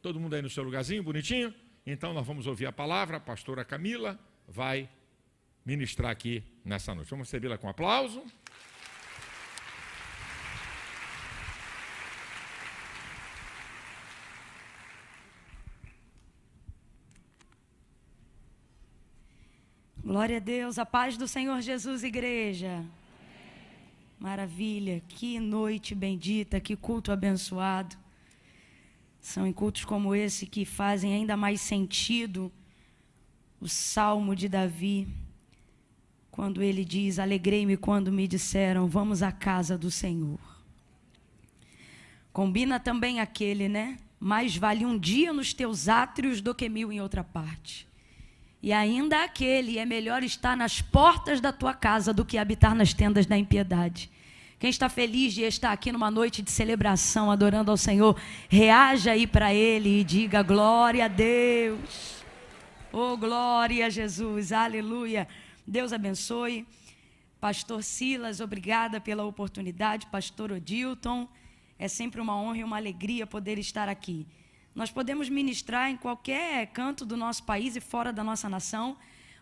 Todo mundo aí no seu lugarzinho, bonitinho? Então nós vamos ouvir a palavra. A pastora Camila vai ministrar aqui nessa noite. Vamos recebê-la com aplauso. Glória a Deus, a paz do Senhor Jesus, igreja. Maravilha, que noite bendita, que culto abençoado. São em cultos como esse que fazem ainda mais sentido o Salmo de Davi, quando ele diz: alegrei-me quando me disseram, vamos à casa do Senhor. Combina também aquele, né? Mais vale um dia nos teus átrios do que 1000 em outra parte. E ainda aquele, é melhor estar nas portas da tua casa do que habitar nas tendas da impiedade. Quem está feliz de estar aqui numa noite de celebração, adorando ao Senhor, reaja aí para Ele e diga glória a Deus. Oh, glória a Jesus, aleluia. Deus abençoe. Pastor Silas, obrigada pela oportunidade. Pastor Odilton, é sempre uma honra e uma alegria poder estar aqui. Nós podemos ministrar em qualquer canto do nosso país e fora da nossa nação,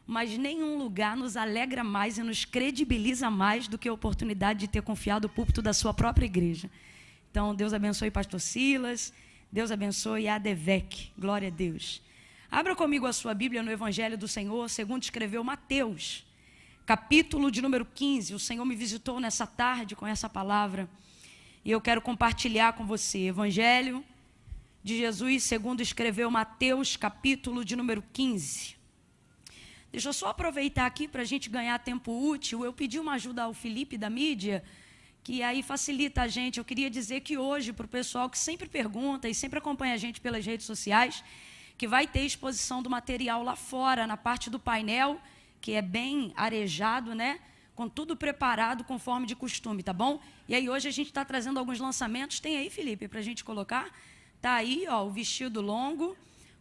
mas nenhum lugar nos alegra mais e nos credibiliza mais do que a oportunidade de ter confiado o púlpito da sua própria igreja. Então, Deus abençoe pastor Silas, Deus abençoe a ADVEC, glória a Deus. Abra comigo a sua Bíblia no Evangelho do Senhor, segundo escreveu Mateus, capítulo de número 15. O Senhor me visitou nessa tarde com essa palavra e eu quero compartilhar com você. Evangelho de Jesus, segundo escreveu Mateus, capítulo de número 15. Deixa eu só aproveitar aqui para a gente ganhar tempo útil. Eu pedi uma ajuda ao Felipe da mídia, que aí facilita a gente. Eu queria dizer que hoje, para o pessoal que sempre pergunta e sempre acompanha a gente pelas redes sociais, que vai ter exposição do material lá fora, na parte do painel, que é bem arejado, né? Com tudo preparado conforme de costume, tá bom? E aí hoje a gente está trazendo alguns lançamentos. Tem aí, Felipe, para a gente colocar? Tá aí, ó, o vestido longo,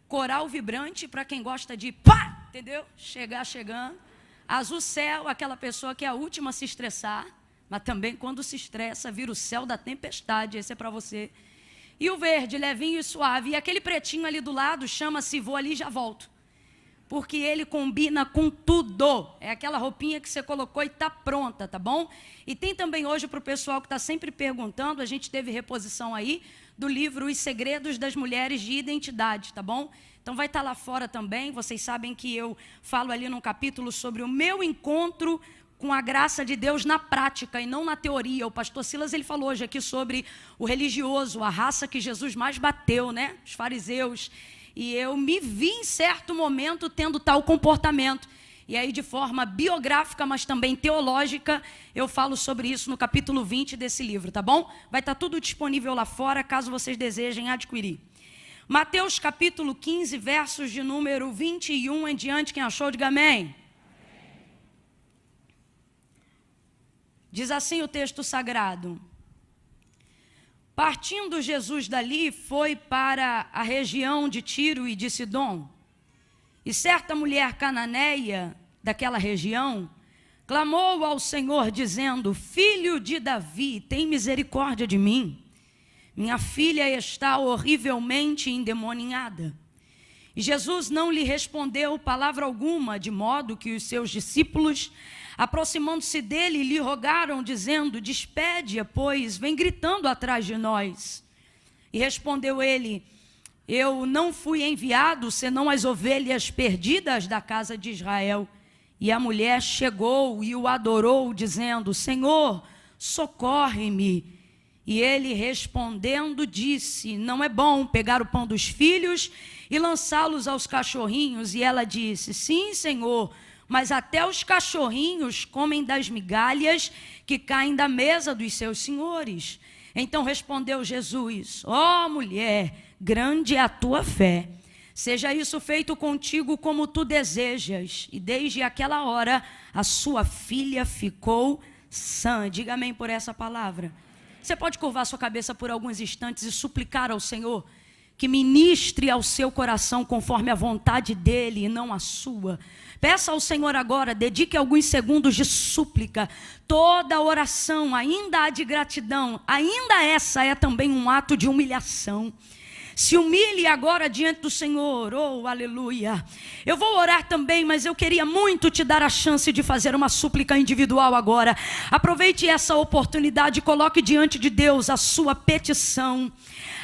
coral vibrante para quem gosta de pá, entendeu? Chegando. Azul céu, aquela pessoa que é a última a se estressar, mas também quando se estressa, vira o céu da tempestade, esse é para você. E o verde, levinho e suave, e aquele pretinho ali do lado chama-se vou ali e já volto. Porque ele combina com tudo. É aquela roupinha que você colocou e está pronta, tá bom? E tem também hoje para o pessoal que está sempre perguntando, a gente teve reposição aí, do livro Os Segredos das Mulheres de Identidade, tá bom? Então vai estar lá fora também. Vocês sabem que eu falo ali num capítulo sobre o meu encontro com a graça de Deus na prática e não na teoria. O pastor Silas, ele falou hoje aqui sobre o religioso, a raça que Jesus mais bateu, né? Os fariseus. E eu me vi em certo momento tendo tal comportamento. E aí de forma biográfica, mas também teológica, eu falo sobre isso no capítulo 20 desse livro, tá bom? Vai estar tudo disponível lá fora, caso vocês desejem adquirir. Mateus capítulo 15, versos de número 21 em diante, quem achou, diga amém. Diz assim o texto sagrado: partindo Jesus dali, foi para a região de Tiro e de Sidom. E certa mulher cananeia daquela região clamou ao Senhor dizendo: filho de Davi, tem misericórdia de mim. Minha filha está horrivelmente endemoniada. E Jesus não lhe respondeu palavra alguma, de modo que os seus discípulos, aproximando-se dele, lhe rogaram, dizendo: despede-a, pois vem gritando atrás de nós. E respondeu ele: eu não fui enviado senão as ovelhas perdidas da casa de Israel. E a mulher chegou e o adorou, dizendo: Senhor, socorre-me. E ele respondendo disse: não é bom pegar o pão dos filhos e lançá-los aos cachorrinhos. E ela disse: sim, Senhor, mas até os cachorrinhos comem das migalhas que caem da mesa dos seus senhores. Então respondeu Jesus: ó mulher, grande é a tua fé, seja isso feito contigo como tu desejas. E desde aquela hora a sua filha ficou sã. Diga amém por essa palavra. Você pode curvar sua cabeça por alguns instantes e suplicar ao Senhor que ministre ao seu coração conforme a vontade dEle e não a sua. Peça ao Senhor agora, dedique alguns segundos de súplica. Toda oração, ainda a de gratidão, ainda essa é também um ato de humilhação. Se humilhe agora diante do Senhor. Oh, aleluia. Eu vou orar também, mas eu queria muito te dar a chance de fazer uma súplica individual agora. Aproveite essa oportunidade e coloque diante de Deus a sua petição,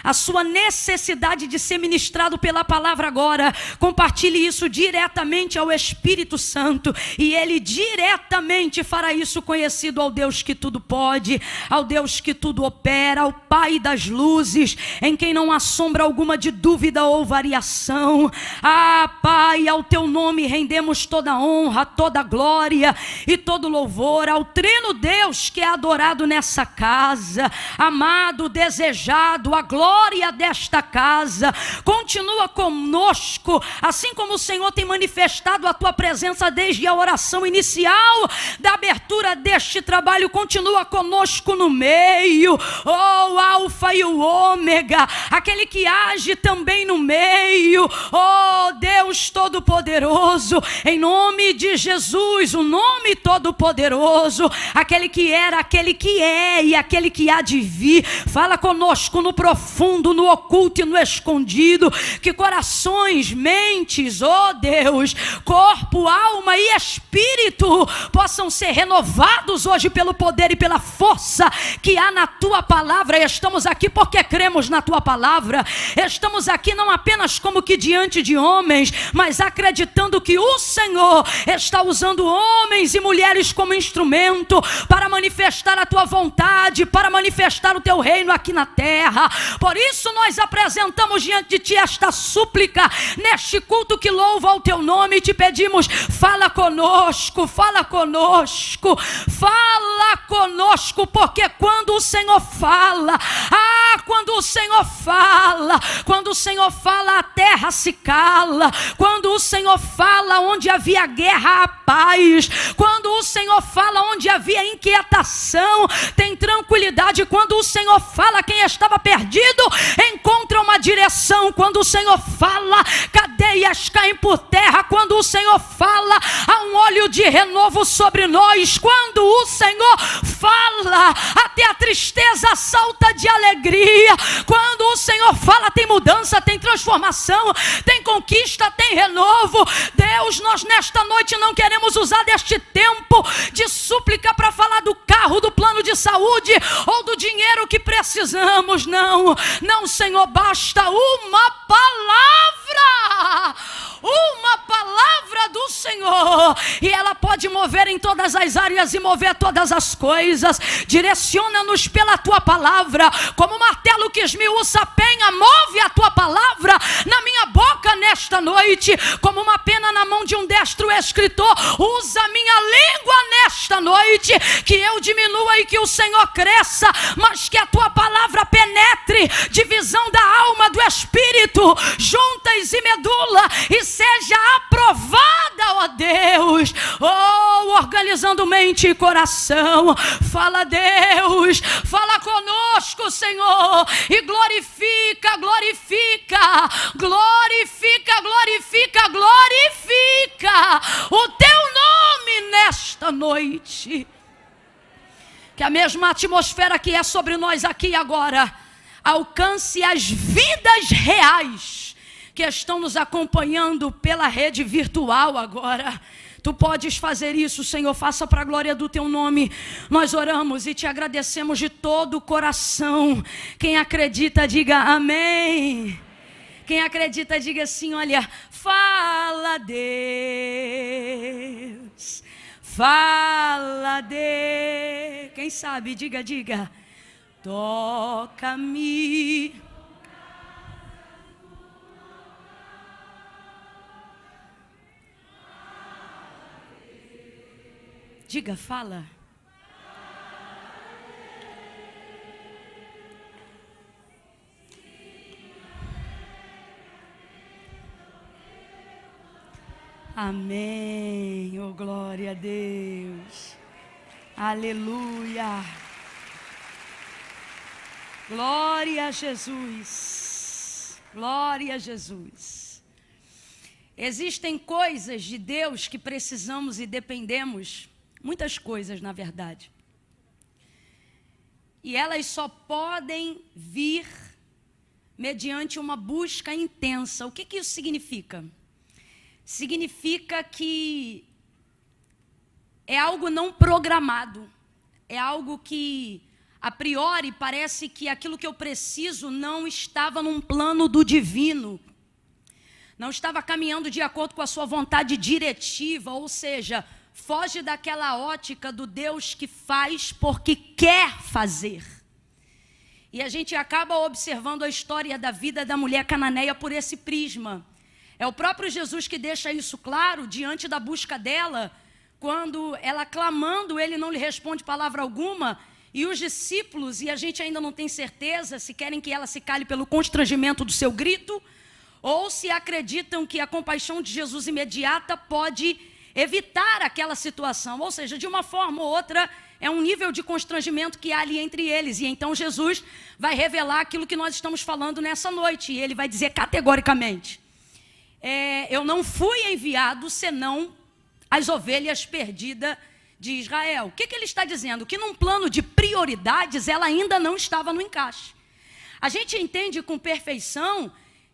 a sua necessidade de ser ministrado pela palavra agora. Compartilhe isso diretamente ao Espírito Santo, e Ele diretamente fará isso conhecido ao Deus que tudo pode, ao Deus que tudo opera, ao Pai das luzes, em quem não há sombra alguma de dúvida ou variação. Ah, Pai, ao teu nome rendemos toda honra, toda glória e todo louvor, ao Trino Deus que é adorado nessa casa, amado, desejado, a glória desta casa. Continua conosco, assim como o Senhor tem manifestado a tua presença desde a oração inicial da abertura deste trabalho. Continua conosco no meio, oh, Alfa e o Ômega, aquele que age também no meio. Oh, Deus Todo-Poderoso, em nome de Jesus, o nome Todo-Poderoso, aquele que era, aquele que é e aquele que há de vir. Fala conosco no profundo, no oculto e no escondido, que corações, mentes, oh Deus, corpo, alma e espírito possam ser renovados hoje pelo poder e pela força que há na tua palavra. Estamos aqui porque cremos na tua palavra. Estamos aqui não apenas como que diante de homens, mas acreditando que o Senhor está usando homens e mulheres como instrumento para manifestar a tua vontade, para manifestar o teu reino aqui na terra. Por isso nós apresentamos diante de ti esta súplica neste culto que louva o teu nome, e te pedimos: fala conosco, fala conosco, fala conosco, porque quando o Senhor fala, quando o Senhor fala, a terra se cala. Quando o Senhor fala, onde havia guerra, há paz. Quando o Senhor fala, onde havia inquietação, tem tranquilidade. Quando o Senhor fala, quem estava perdido encontra uma direção. Quando o Senhor fala, cadeias caem por terra. Quando o Senhor fala, há um óleo de renovo sobre nós. Quando o Senhor fala, até a tristeza salta de alegria. Quando o Senhor fala, tem mudança, tem transformação, tem conquista, tem renovo. Deus, nós nesta noite não queremos usar deste tempo de súplica para falar do carro, do plano de saúde ou do dinheiro que precisamos. Não, não, Senhor, basta uma palavra do Senhor, e ela pode mover em todas as áreas e mover todas as coisas. Direciona-nos pela tua palavra, como martelo que esmiuça a penha. Move a tua palavra na minha boca nesta noite, como uma pena na mão de um destro escritor. Usa a minha língua nesta noite, que eu diminua e que o Senhor cresça, mas que a tua palavra penetre divisão da alma, do espírito, juntas e medula, e seja aprovada, ó Deus. Oh, organizando mente e coração. Fala, Deus, fala conosco, Senhor, e glorifica, glorifica, glorifica, glorifica, glorifica o teu nome nesta noite. Que a mesma atmosfera que é sobre nós aqui e agora alcance as vidas reais que estão nos acompanhando pela rede virtual agora. Tu podes fazer isso, Senhor, faça para a glória do teu nome. Nós oramos e te agradecemos de todo o coração. Quem acredita, diga amém. Quem acredita, diga assim, olha, fala, Deus, fala, Deus. Quem sabe, diga, diga, toca-me. Diga, fala. Amém. Oh, glória a Deus. Aleluia. Glória a Jesus. Glória a Jesus. Existem coisas de Deus que precisamos e dependemos. Muitas coisas, na verdade. E elas só podem vir mediante uma busca intensa. O que isso significa? Significa que é algo não programado, é algo que, a priori, parece que aquilo que eu preciso não estava num plano do divino, não estava caminhando de acordo com a sua vontade diretiva, ou seja, foge daquela ótica do Deus que faz porque quer fazer. E a gente acaba observando a história da vida da mulher cananeia por esse prisma. É o próprio Jesus que deixa isso claro diante da busca dela, quando ela clamando, ele não lhe responde palavra alguma, e os discípulos, e a gente ainda não tem certeza se querem que ela se cale pelo constrangimento do seu grito, ou se acreditam que a compaixão de Jesus imediata pode evitar aquela situação. Ou seja, de uma forma ou outra, é um nível de constrangimento que há ali entre eles. E então Jesus vai revelar aquilo que nós estamos falando nessa noite. E ele vai dizer categoricamente, eu não fui enviado senão as ovelhas perdidas de Israel. O que ele está dizendo? Que num plano de prioridades, ela ainda não estava no encaixe. A gente entende com perfeição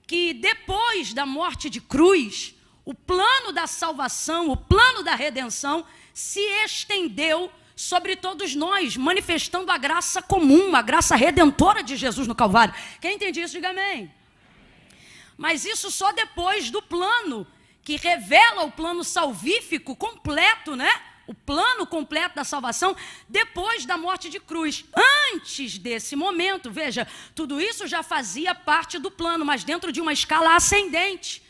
que depois da morte de cruz, o plano da salvação, o plano da redenção se estendeu sobre todos nós, manifestando a graça comum, a graça redentora de Jesus no Calvário. Quem entende isso, diga amém. Mas isso só depois do plano, que revela o plano salvífico completo, né? O plano completo da salvação, depois da morte de cruz. Antes desse momento, veja, tudo isso já fazia parte do plano, mas dentro de uma escala ascendente.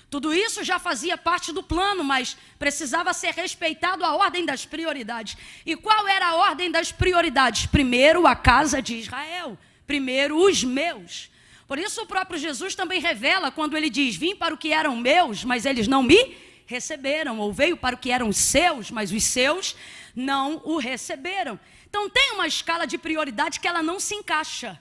Tudo isso já fazia parte do plano, mas precisava ser respeitado a ordem das prioridades. E qual era a ordem das prioridades? Primeiro a casa de Israel, primeiro os meus. Por isso o próprio Jesus também revela quando ele diz, vim para o que eram meus, mas eles não me receberam. Ou veio para o que eram seus, mas os seus não o receberam. Então tem uma escala de prioridade que ela não se encaixa.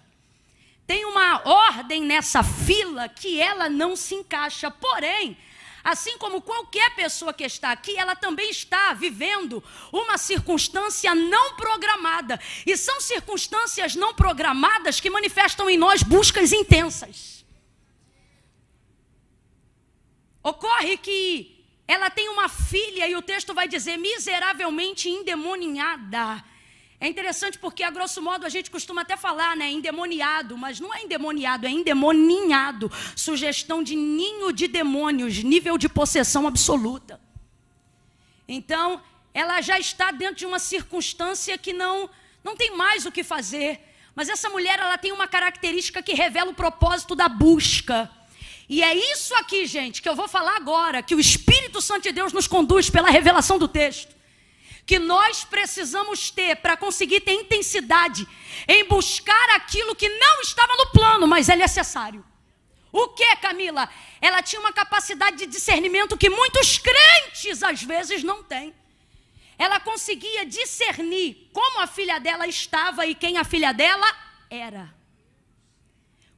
Tem uma ordem nessa fila que ela não se encaixa. Porém, assim como qualquer pessoa que está aqui, ela também está vivendo uma circunstância não programada. E são circunstâncias não programadas que manifestam em nós buscas intensas. Ocorre que ela tem uma filha e o texto vai dizer miseravelmente endemoniada. É interessante porque, a grosso modo, a gente costuma até falar, né, endemoniado, mas não é endemoniado, é endemoninhado. Sugestão de ninho de demônios, nível de possessão absoluta. Então, ela já está dentro de uma circunstância que não tem mais o que fazer. Mas essa mulher, ela tem uma característica que revela o propósito da busca. E é isso aqui, gente, que eu vou falar agora, que o Espírito Santo de Deus nos conduz pela revelação do texto. Que nós precisamos ter para conseguir ter intensidade em buscar aquilo que não estava no plano, mas é necessário. O que, Camila? Ela tinha uma capacidade de discernimento que muitos crentes às vezes não têm. Ela conseguia discernir como a filha dela estava e quem a filha dela era.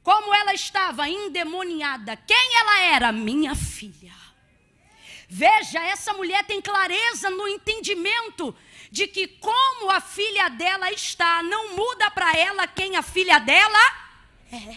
Como ela estava endemoniada, quem ela era? Minha filha. Veja, essa mulher tem clareza no entendimento de que como a filha dela está, não muda para ela quem a filha dela é.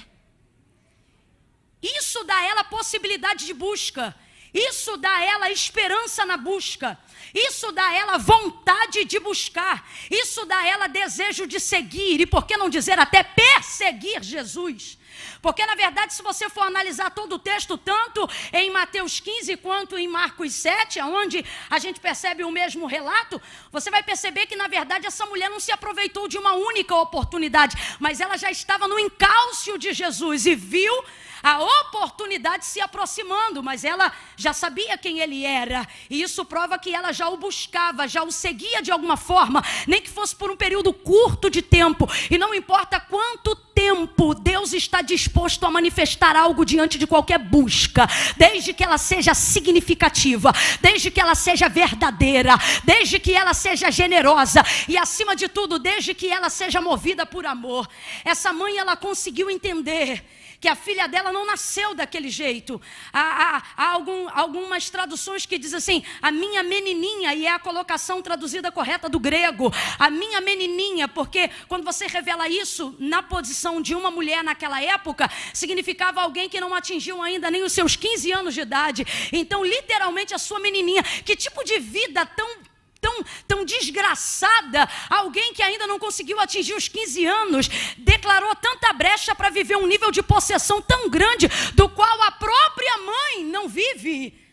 Isso dá a ela possibilidade de busca. Isso dá a ela esperança na busca. Isso dá a ela vontade de buscar. Isso dá a ela desejo de seguir. E por que não dizer até perseguir Jesus? Porque, na verdade, se você for analisar todo o texto, tanto em Mateus 15 quanto em Marcos 7, onde a gente percebe o mesmo relato, você vai perceber que, na verdade, essa mulher não se aproveitou de uma única oportunidade, mas ela já estava no encalço de Jesus e viu a oportunidade se aproximando, mas ela já sabia quem ele era, e isso prova que ela já o buscava, já o seguia de alguma forma, nem que fosse por um período curto de tempo, e não importa quanto tempo, Deus está disposto a manifestar algo diante de qualquer busca, desde que ela seja significativa, desde que ela seja verdadeira, desde que ela seja generosa, e acima de tudo, desde que ela seja movida por amor. Essa mãe, ela conseguiu entender que a filha dela não nasceu daquele jeito. Há algumas traduções que dizem assim, a minha menininha, e é a colocação traduzida correta do grego, a minha menininha, porque quando você revela isso na posição de uma mulher naquela época, significava alguém que não atingiu ainda nem os seus 15 anos de idade. Então, literalmente, a sua menininha. Que tipo de vida tão desgraçada, alguém que ainda não conseguiu atingir os 15 anos, declarou tanta brecha para viver um nível de possessão tão grande, do qual a própria mãe não vive.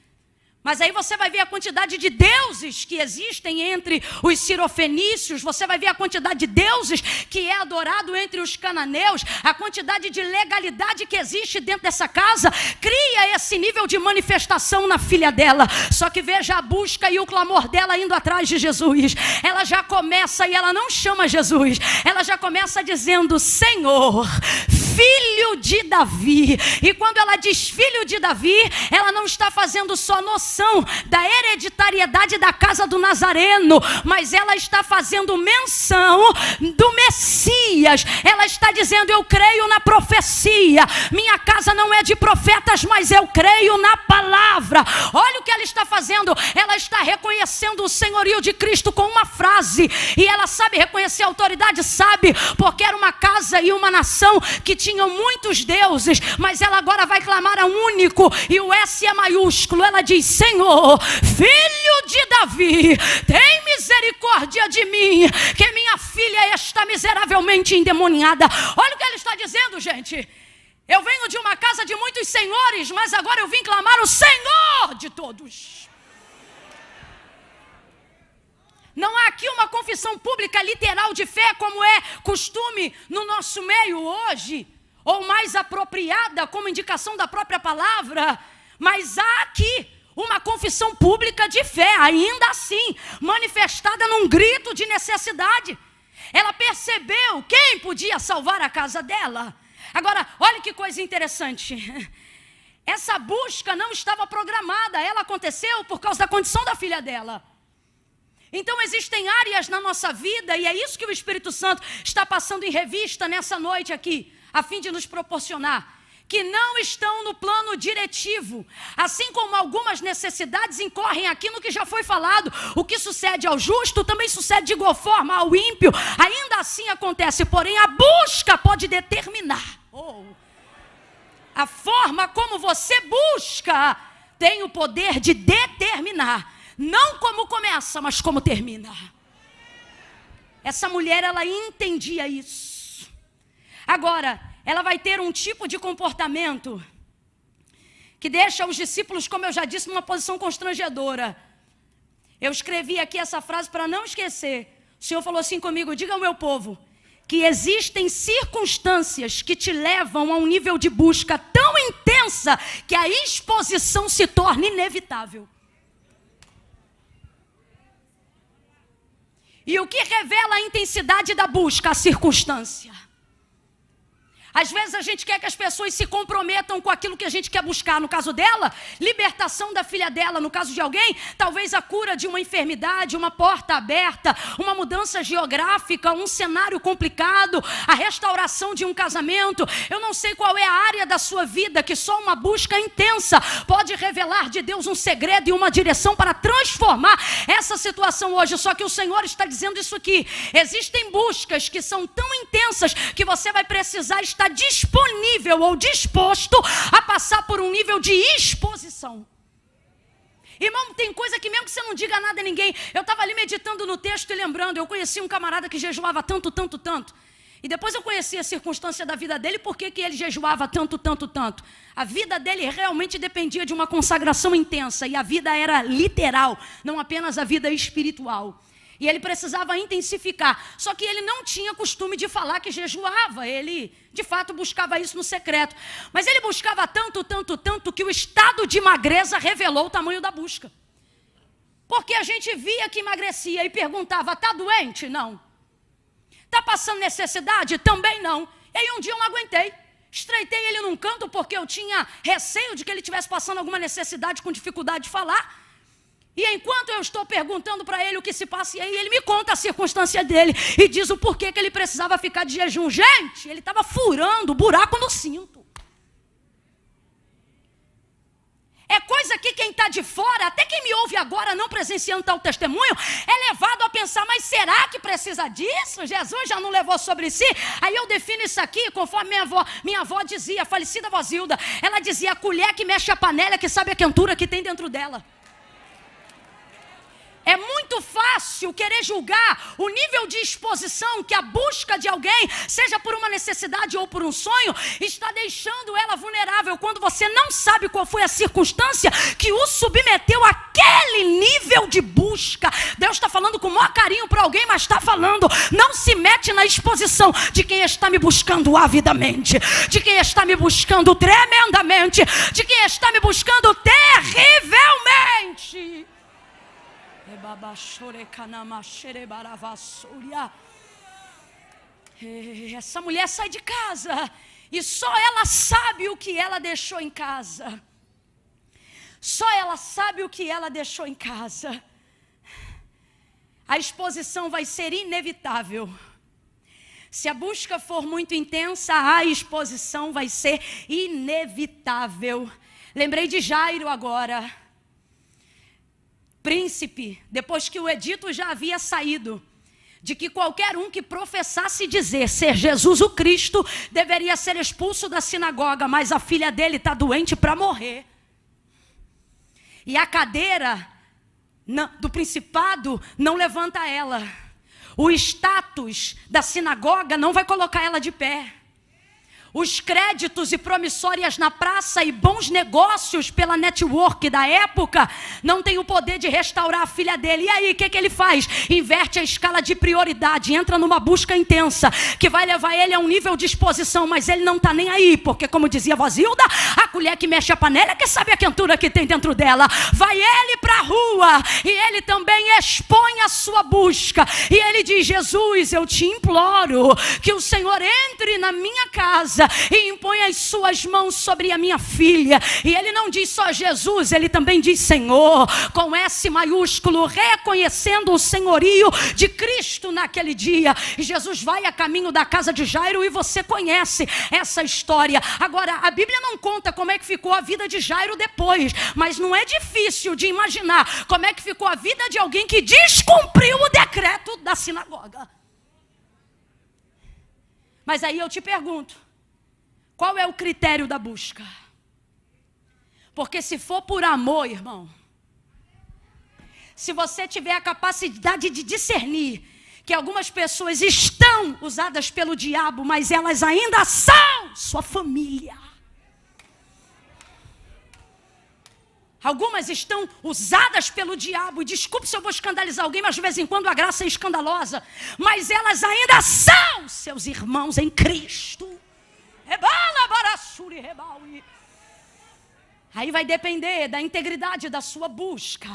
Mas aí você vai ver a quantidade de deuses que existem entre os cirofenícios, você vai ver a quantidade de deuses que é adorado entre os cananeus, a quantidade de legalidade que existe dentro dessa casa, cria esse nível de manifestação na filha dela. Só que veja a busca e o clamor dela indo atrás de Jesus. Ela já começa, e ela não chama Jesus, ela já começa dizendo, Senhor, filho de Davi. E quando ela diz filho de Davi, ela não está fazendo só noção da hereditariedade da casa do Nazareno, mas ela está fazendo menção do Messias. Ela está dizendo, eu creio na profecia, minha casa não é de profetas, mas eu creio na palavra. Olha o que ela está fazendo, ela está reconhecendo o senhorio de Cristo com uma frase, e ela sabe reconhecer a autoridade, sabe, porque era uma casa e uma nação que tinham muitos deuses, mas ela agora vai clamar a um único, e o S é maiúsculo. Ela diz, Senhor, filho de Davi, tem misericórdia de mim, que minha filha está miseravelmente endemoniada. Olha o que ela está dizendo, gente. Eu venho de uma casa de muitos senhores, mas agora eu vim clamar o Senhor de todos. Não há aqui uma confissão pública literal de fé, como é costume no nosso meio hoje, ou mais apropriada como indicação da própria palavra, mas há aqui uma confissão pública de fé, ainda assim, manifestada num grito de necessidade. Ela percebeu quem podia salvar a casa dela. Agora, olha que coisa interessante. Essa busca não estava programada, ela aconteceu por causa da condição da filha dela. Então existem áreas na nossa vida, e é isso que o Espírito Santo está passando em revista nessa noite aqui, a fim de nos proporcionar, que não estão no plano diretivo, assim como algumas necessidades incorrem aqui no que já foi falado. O que sucede ao justo também sucede de igual forma ao ímpio. Ainda assim acontece, porém a busca pode determinar. A forma como você busca tem o poder de determinar, não como começa, mas como termina. Essa mulher, ela entendia isso. Agora, ela vai ter um tipo de comportamento que deixa os discípulos, como eu já disse, numa posição constrangedora. Eu escrevi aqui essa frase para não esquecer. O Senhor falou assim comigo, diga ao meu povo, que existem circunstâncias que te levam a um nível de busca tão intensa que a exposição se torna inevitável. E o que revela a intensidade da busca? A circunstância. Às vezes a gente quer que as pessoas se comprometam com aquilo que a gente quer buscar. No caso dela, libertação da filha dela. No caso de alguém, talvez a cura de uma enfermidade, uma porta aberta, uma mudança geográfica, um cenário complicado, a restauração de um casamento. Eu não sei qual é a área da sua vida que só uma busca intensa pode revelar de Deus um segredo e uma direção para transformar essa situação hoje. Só que o Senhor está dizendo isso aqui. Existem buscas que são tão intensas que você vai precisar estar disponível ou disposto a passar por um nível de exposição. Irmão, tem coisa que mesmo que você não diga nada a ninguém. Eu estava ali meditando no texto e lembrando, eu conheci um camarada que jejuava tanto. E depois eu conheci a circunstância da vida dele, por que ele jejuava tanto. A vida dele realmente dependia de uma consagração intensa, e a vida era literal, não apenas a vida espiritual. E ele precisava intensificar. Só que ele não tinha costume de falar que jejuava. Ele, de fato, buscava isso no secreto. Mas ele buscava tanto, que o estado de magreza revelou o tamanho da busca. Porque a gente via que emagrecia e perguntava, está doente? Não. Está passando necessidade? Também não. E aí um dia eu não aguentei. Estreitei ele num canto porque eu tinha receio de que ele estivesse passando alguma necessidade com dificuldade de falar. E enquanto eu estou perguntando para ele o que se passa, e aí ele me conta a circunstância dele e diz o porquê que ele precisava ficar de jejum. Gente, ele estava furando o buraco no cinto. está de fora, até quem me ouve agora não presenciando tal testemunho, é levado a pensar, mas será que precisa disso? Jesus já não levou sobre si? Aí eu defino isso aqui conforme minha avó dizia, a falecida avó Zilda. Ela dizia, a colher que mexe a panela que sabe a quentura que tem dentro dela. É muito fácil querer julgar o nível de exposição que a busca de alguém, seja por uma necessidade ou por um sonho, está deixando ela vulnerável, quando você não sabe qual foi a circunstância que o submeteu àquele nível de busca. Deus está falando com o maior carinho para alguém, mas está falando, não se mete na exposição de quem está me buscando avidamente, de quem está me buscando tremendamente, de quem está me buscando terrivelmente. Essa mulher sai de casa e só ela sabe o que ela deixou em casa. Só ela sabe o que ela deixou em casa. A exposição vai ser inevitável. Se a busca for muito intensa, a exposição vai ser inevitável. Lembrei de Jairo agora. Príncipe, depois que o edito já havia saído, de que qualquer um que professasse dizer ser Jesus o Cristo, deveria ser expulso da sinagoga, mas a filha dele está doente para morrer. E a cadeira do principado não levanta ela. O status da sinagoga não vai colocar ela de pé. Os créditos e promissórias na praça e bons negócios pela network da época não tem o poder de restaurar a filha dele. E aí, o que ele faz? Inverte a escala de prioridade, entra numa busca intensa, que vai levar ele a um nível de exposição, mas ele não está nem aí, porque como dizia a vó Zilda, a colher que mexe a panela que sabe a quentura que tem dentro dela. Vai ele para a rua e ele também expõe a sua busca. E ele diz, Jesus, eu te imploro que o Senhor entre na minha casa e impõe as suas mãos sobre a minha filha. E ele não diz só Jesus, ele também diz Senhor, com S maiúsculo, reconhecendo o senhorio de Cristo naquele dia. E Jesus vai a caminho da casa de Jairo e você conhece essa história. Agora, a Bíblia não conta como é que ficou a vida de Jairo depois, mas não é difícil de imaginar como é que ficou a vida de alguém que descumpriu o decreto da sinagoga. Mas aí eu te pergunto, qual é o critério da busca? Porque se for por amor, irmão, se você tiver a capacidade de discernir que algumas pessoas estão usadas pelo diabo, mas elas ainda são sua família. Algumas estão usadas pelo diabo, e desculpe se eu vou escandalizar alguém, mas de vez em quando a graça é escandalosa, mas elas ainda são seus irmãos em Cristo. Aí vai depender da integridade da sua busca.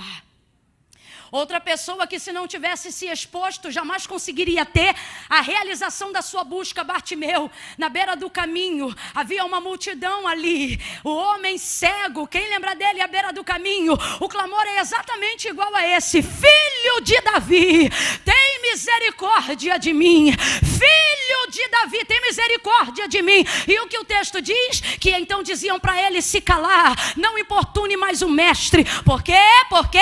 Outra pessoa que, se não tivesse se exposto, jamais conseguiria ter a realização da sua busca. Bartimeu, na beira do caminho, havia uma multidão ali. O homem cego, quem lembra dele à beira do caminho? O clamor é exatamente igual a esse: Filho de Davi, tem misericórdia de mim. Filho de Davi, tem misericórdia de mim. E o que o texto diz? Que então diziam para ele se calar, não importune mais o mestre. Por quê? Porque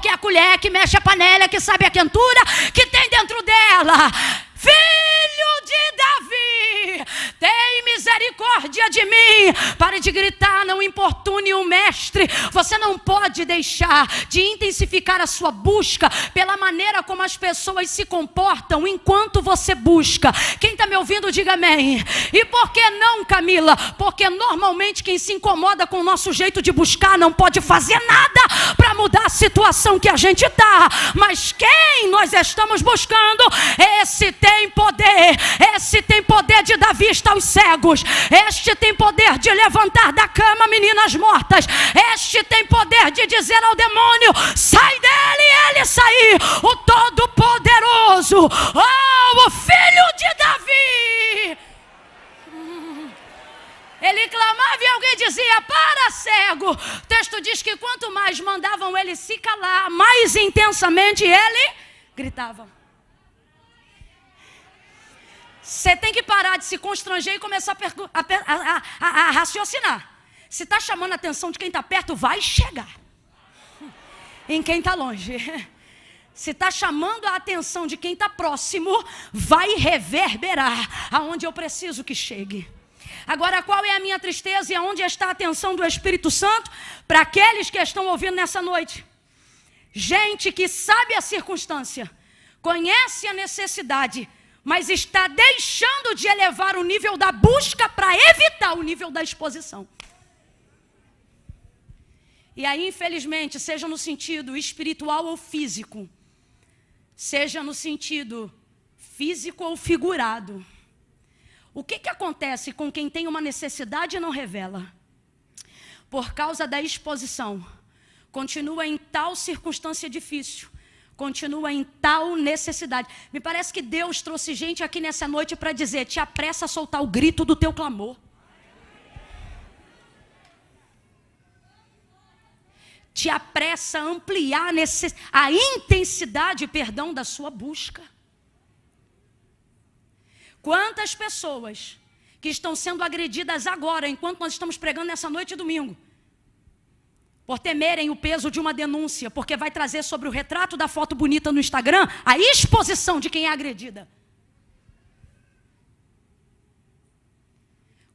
a colher que mexe a panela, que sabe a quentura que tem dentro dela. Filho de Davi, tem misericórdia de mim. Pare de gritar, não importune o mestre. Você não pode deixar de intensificar a sua busca pela maneira como as pessoas se comportam enquanto você busca. Quem está me ouvindo, diga amém. E por que não, Camila? Porque normalmente quem se incomoda com o nosso jeito de buscar não pode fazer nada para mudar a situação que a gente está. Mas quem nós estamos buscando, esse tem poder. Esse tem poder de dar vista aos cegos. Este tem poder de levantar da cama meninas mortas. Este tem poder de dizer ao demônio: sai dele, e ele sair. O Todo-Poderoso, o Filho de Davi. Ele clamava e alguém dizia: para, cego. O texto diz que quanto mais mandavam ele se calar, mais intensamente ele gritava. Você tem que parar de se constranger e começar a raciocinar. Se está chamando a atenção de quem está perto, vai chegar. em quem está longe. Se está chamando a atenção de quem está próximo, vai reverberar aonde eu preciso que chegue. Agora, qual é a minha tristeza e aonde está a atenção do Espírito Santo? Para aqueles que estão ouvindo nessa noite. Gente que sabe a circunstância, conhece a necessidade, mas está deixando de elevar o nível da busca para evitar o nível da exposição. E aí, infelizmente, seja no sentido espiritual ou físico, seja no sentido físico ou figurado, o que acontece com quem tem uma necessidade e não revela? Por causa da exposição, continua em tal circunstância difícil, continua em tal necessidade. Me parece que Deus trouxe gente aqui nessa noite para dizer: te apressa a soltar o grito do teu clamor. Te apressa a ampliar a intensidade, da sua busca. Quantas pessoas que estão sendo agredidas agora, enquanto nós estamos pregando nessa noite de domingo, por temerem o peso de uma denúncia, porque vai trazer sobre o retrato da foto bonita no Instagram a exposição de quem é agredida.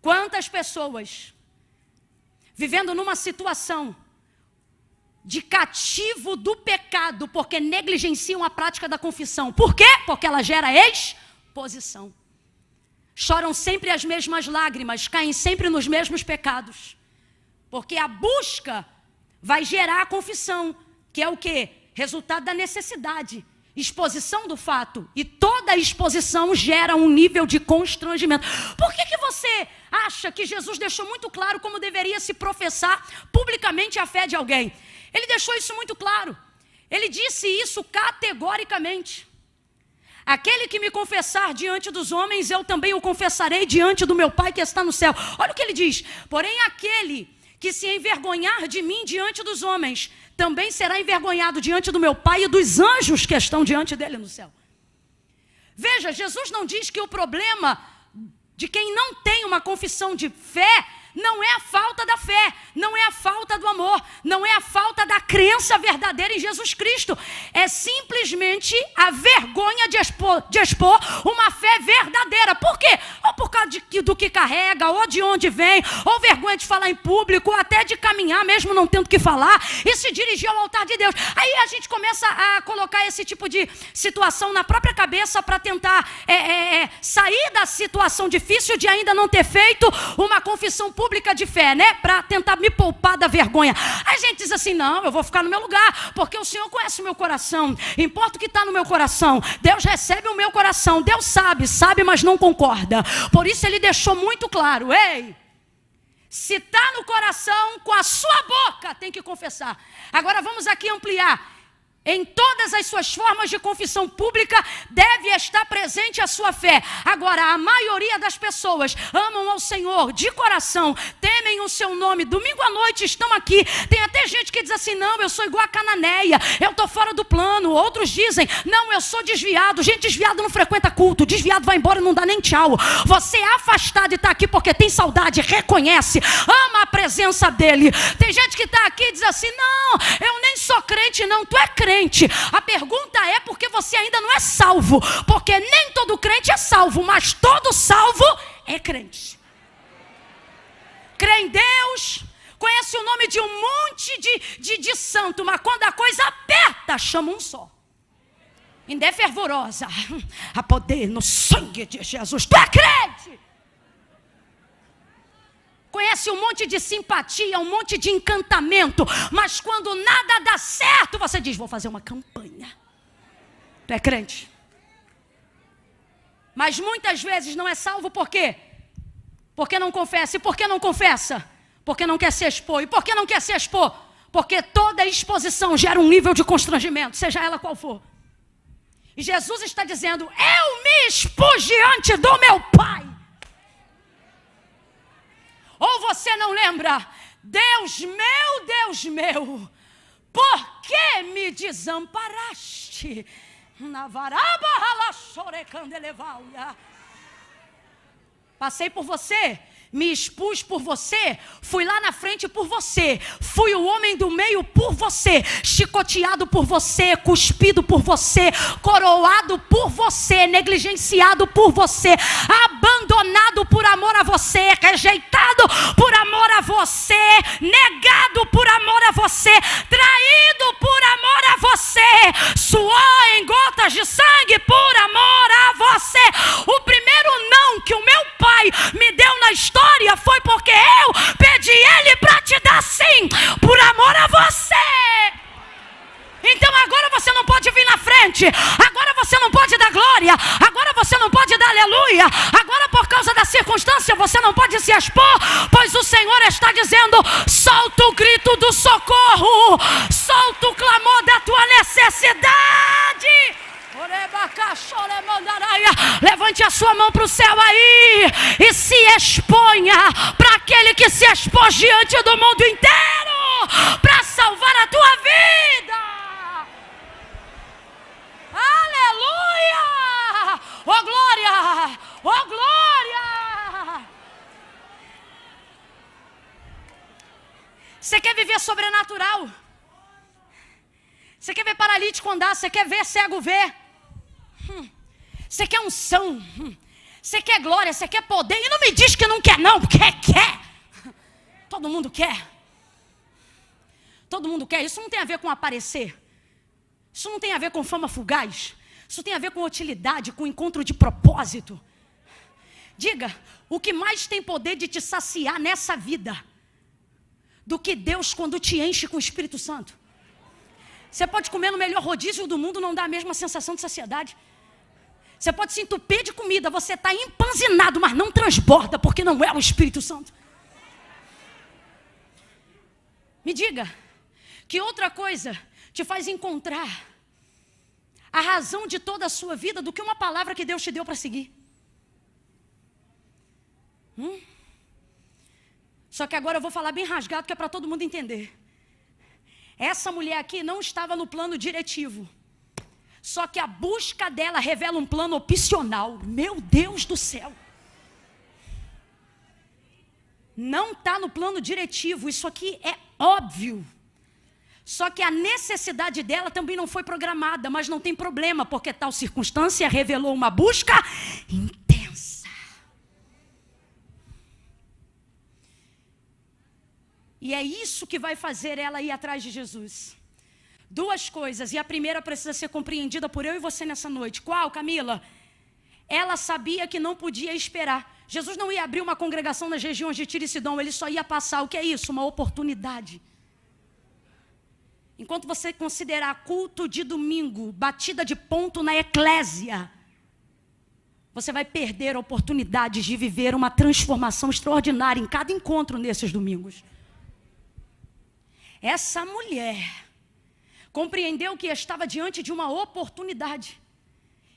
Quantas pessoas vivendo numa situação de cativo do pecado, porque negligenciam a prática da confissão. Por quê? Porque ela gera exposição. Choram sempre as mesmas lágrimas, caem sempre nos mesmos pecados. Porque a busca vai gerar a confissão, que é o quê? Resultado da necessidade, exposição do fato. E toda exposição gera um nível de constrangimento. Por que você acha que Jesus deixou muito claro como deveria se professar publicamente a fé de alguém? Ele deixou isso muito claro. Ele disse isso categoricamente. Aquele que me confessar diante dos homens, eu também o confessarei diante do meu Pai que está no céu. Olha o que ele diz: porém aquele que se envergonhar de mim diante dos homens, também será envergonhado diante do meu Pai e dos anjos que estão diante dele no céu. Veja, Jesus não diz que o problema de quem não tem uma confissão de fé não é a falta da fé, não é a falta do amor, não é a falta da crença verdadeira em Jesus Cristo. É simplesmente a vergonha de expor uma fé verdadeira. Por quê? Ou por causa do que carrega, ou de onde vem, ou vergonha de falar em público, ou até de caminhar, mesmo não tendo que falar, e se dirigir ao altar de Deus. Aí a gente começa a colocar esse tipo de situação na própria cabeça para tentar sair da situação difícil de ainda não ter feito uma confissão pública de fé, né? Para tentar me poupar da vergonha. Aí a gente diz assim: não, eu vou ficar no meu lugar, porque o Senhor conhece o meu coração, importa o que está no meu coração, Deus recebe o meu coração, Deus sabe, mas não concorda. Por isso ele deixou muito claro: ei, se está no coração, com a sua boca tem que confessar. Agora vamos aqui ampliar. Em todas as suas formas de confissão pública deve estar presente a sua fé. Agora, a maioria das pessoas amam ao Senhor de coração, temem o seu nome. Domingo à noite estão aqui. Tem até gente que diz assim: não, eu sou igual a Cananeia, eu estou fora do plano. Outros dizem: não, eu sou desviado. Gente, desviado não frequenta culto, desviado vai embora e não dá nem tchau. Você é afastado e está aqui porque tem saudade, reconhece, ama a presença dele. Tem gente que está aqui e diz assim: não, eu nem sou crente não, tu é crente. A pergunta é porque você ainda não é salvo, porque nem todo crente é salvo, mas todo salvo é crente. Crê em Deus, conhece o nome de um monte de santo, mas quando a coisa aperta, chama um só. Ainda é fervorosa, há poder no sangue de Jesus, tu é crente. Conhece um monte de simpatia, um monte de encantamento, mas quando nada dá certo, você diz: vou fazer uma campanha. Tu é crente. Mas muitas vezes não é salvo por quê? Porque não confessa. E por que não confessa? Porque não quer se expor. E por que não quer se expor? Porque toda exposição gera um nível de constrangimento, seja ela qual for. E Jesus está dizendo: eu me expus diante do meu Pai. Ou você não lembra? Deus meu, por que me desamparaste? Passei por você, me expus por você, fui lá na frente por você, fui o homem do meio por você, chicoteado por você, cuspido por você, coroado por você, negligenciado por você, abandonado por amor a você, rejeitado por amor a você, negado por amor a você, traído por amor a você, suor em gotas de sangue por amor a você. O primeiro não que o meu pai me deu na história foi porque eu pedi ele para te dar sim, por amor a você. Então agora você não pode vir na frente, agora você não pode dar glória, agora você não pode dar aleluia, agora por causa da circunstância você não pode se expor, pois o Senhor está dizendo: solta o grito do socorro, solta o clamor da tua necessidade. Levante a sua mão para o céu aí e se exponha para aquele que se expôs diante do mundo inteiro para salvar a tua vida. Aleluia! Oh glória! Oh glória! Você quer viver sobrenatural? Você quer ver paralítico andar? Você quer ver cego ver? Você quer unção? Você quer glória? Você quer poder? E não me diz que não quer não, porque quer. Todo mundo quer. Todo mundo quer. Isso não tem a ver com aparecer. Isso não tem a ver com fama fugaz. Isso tem a ver com utilidade, com encontro de propósito. Diga, o que mais tem poder de te saciar nessa vida do que Deus quando te enche com o Espírito Santo? Você pode comer no melhor rodízio do mundo, não dá a mesma sensação de saciedade. Você pode se entupir de comida, você está empanzinado, mas não transborda, porque não é o Espírito Santo. Me diga, que outra coisa te faz encontrar a razão de toda a sua vida do que uma palavra que Deus te deu para seguir? Só que agora eu vou falar bem rasgado, que é para todo mundo entender. Essa mulher aqui não estava no plano diretivo. Só que a busca dela revela um plano opcional. Meu Deus do céu. Não está no plano diretivo. Isso aqui é óbvio. Só que a necessidade dela também não foi programada. Mas não tem problema, porque tal circunstância revelou uma busca intensa. E é isso que vai fazer ela ir atrás de Jesus. Duas coisas, e a primeira precisa ser compreendida por eu e você nessa noite. Qual, Camila? Ela sabia que não podia esperar. Jesus não ia abrir uma congregação nas regiões de Tiro e Sidom, ele só ia passar. O que é isso? Uma oportunidade. Enquanto você considerar culto de domingo, batida de ponto na eclésia, você vai perder oportunidades de viver uma transformação extraordinária em cada encontro nesses domingos. Essa mulher compreendeu que estava diante de uma oportunidade.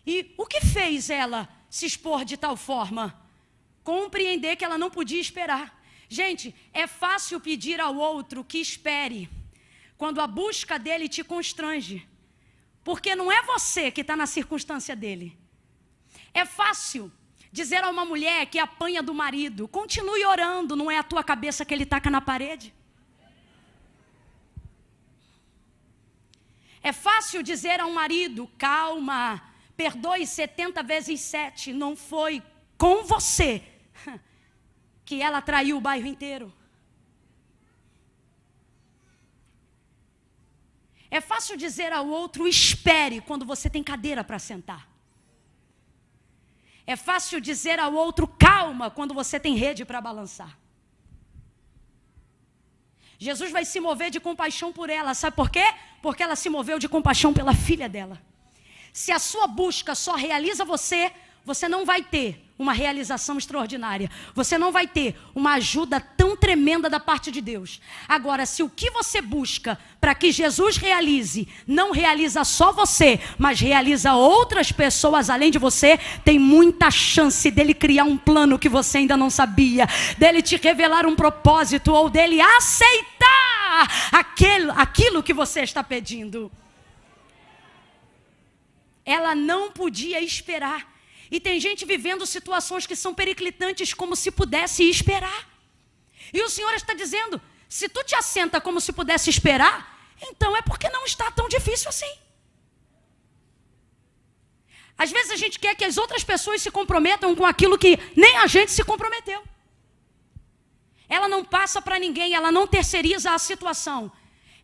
E o que fez ela se expor de tal forma? Compreender que ela não podia esperar. Gente, é fácil pedir ao outro que espere quando a busca dele te constrange. Porque não é você que está na circunstância dele. É fácil dizer a uma mulher que apanha do marido: continue orando, não é a tua cabeça que ele taca na parede. É fácil dizer a um marido: calma, perdoe 70 vezes 7. Não foi com você que ela traiu o bairro inteiro. É fácil dizer ao outro: espere, quando você tem cadeira para sentar. É fácil dizer ao outro: calma, quando você tem rede para balançar. Jesus vai se mover de compaixão por ela, sabe por quê? Porque ela se moveu de compaixão pela filha dela. Se a sua busca só realiza você, você não vai ter uma realização extraordinária. Você não vai ter uma ajuda tão tremenda da parte de Deus. Agora, se o que você busca para que Jesus realize, não realiza só você, mas realiza outras pessoas além de você, tem muita chance dele criar um plano que você ainda não sabia, dele te revelar um propósito, ou dele aceitar aquilo que você está pedindo. Ela não podia esperar. E tem gente vivendo situações que são periclitantes como se pudesse esperar. E o Senhor está dizendo, se tu te assenta como se pudesse esperar, então é porque não está tão difícil assim. Às vezes a gente quer que as outras pessoas se comprometam com aquilo que nem a gente se comprometeu. Ela não passa para ninguém, ela não terceiriza a situação.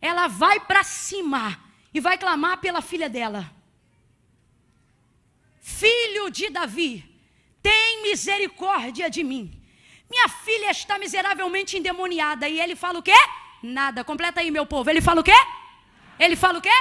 Ela vai para cima e vai clamar pela filha dela. Filho de Davi, tem misericórdia de mim. Minha filha está miseravelmente endemoniada. E ele fala o quê? Nada. Completa aí, meu povo. Ele fala o quê? Ele fala o quê?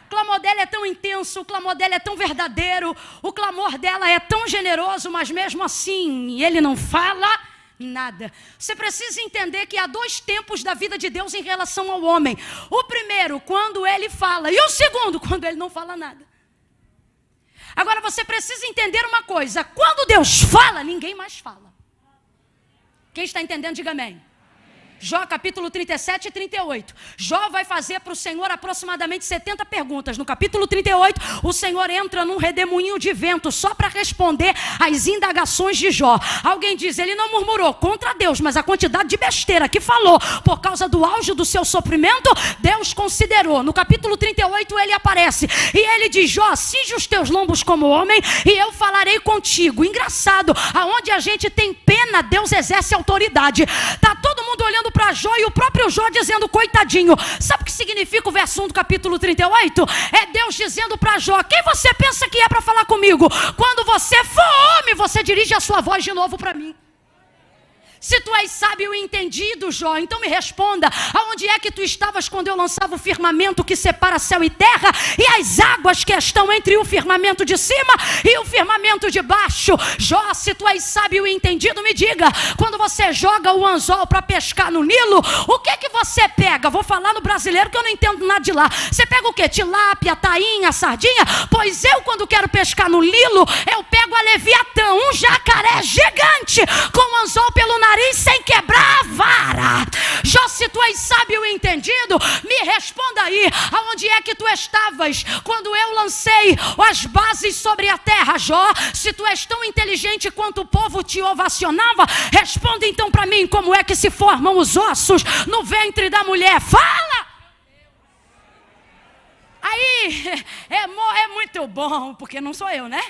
O clamor dela é tão intenso, o clamor dela é tão verdadeiro, o clamor dela é tão generoso, mas mesmo assim, ele não fala nada. Você precisa entender que há dois tempos da vida de Deus em relação ao homem. O primeiro, quando ele fala, e o segundo, quando ele não fala nada. Agora você precisa entender uma coisa, quando Deus fala, ninguém mais fala. Quem está entendendo, diga amém. Jó capítulo 37 e 38. Jó vai fazer para o Senhor aproximadamente 70 perguntas. No capítulo 38, o Senhor entra num redemoinho de vento só para responder às indagações de Jó. Alguém diz, ele não murmurou contra Deus, mas a quantidade de besteira que falou por causa do auge do seu sofrimento, Deus considerou. No capítulo 38 ele aparece e ele diz, Jó, cinge os teus lombos como homem e eu falarei contigo. Engraçado, aonde a gente tem pena, Deus exerce autoridade. Está todo mundo olhando para Jó e o próprio Jó dizendo, coitadinho. Sabe o que significa o verso 1 do capítulo 38? É Deus dizendo para Jó, quem você pensa que é para falar comigo? Quando você for homem, você dirige a sua voz de novo para mim. Se tu és sábio e entendido, Jó, então me responda, aonde é que tu estavas quando eu lançava o firmamento que separa céu e terra e as águas que estão entre o firmamento de cima e o firmamento de baixo? Jó, se tu és sábio e entendido, me diga, quando você joga o anzol para pescar no Nilo, o que que você pega? Vou falar no brasileiro que eu não entendo nada de lá. Você pega o quê? Tilápia, tainha, sardinha? Pois eu, quando quero pescar no Nilo, eu pego a Leviatã, um jacaré gigante com o anzol pelo nariz sem quebrar a vara. Jó, se tu és sábio e entendido, me responda aí, aonde é que tu estavas quando eu lancei as bases sobre a terra? Jó, se tu és tão inteligente quanto o povo te ovacionava, responda então para mim, como é que se formam os ossos no ventre da mulher? Fala! Aí, é muito bom, porque não sou eu, né?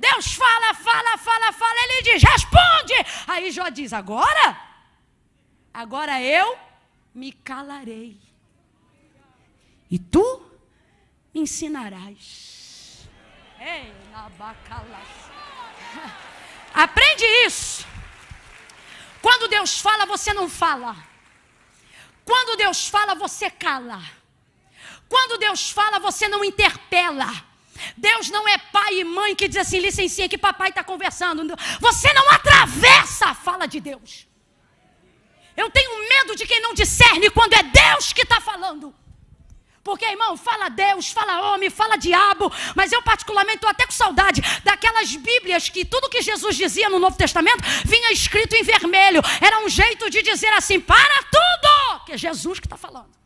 Deus fala, ele diz, responde. Aí Jó diz, agora eu me calarei. E tu me ensinarás. Ei, aprende isso. Quando Deus fala, você não fala. Quando Deus fala, você cala. Quando Deus fala, você não interpela. Deus não é pai e mãe que diz assim, licencinha que papai está conversando. Você não atravessa a fala de Deus. Eu tenho medo de quem não discerne quando é Deus que está falando. Porque, irmão, fala Deus, fala homem, fala diabo. Mas eu particularmente estou até com saudade daquelas bíblias que tudo que Jesus dizia no Novo Testamento vinha escrito em vermelho. Era um jeito de dizer assim, para tudo, que é Jesus que está falando.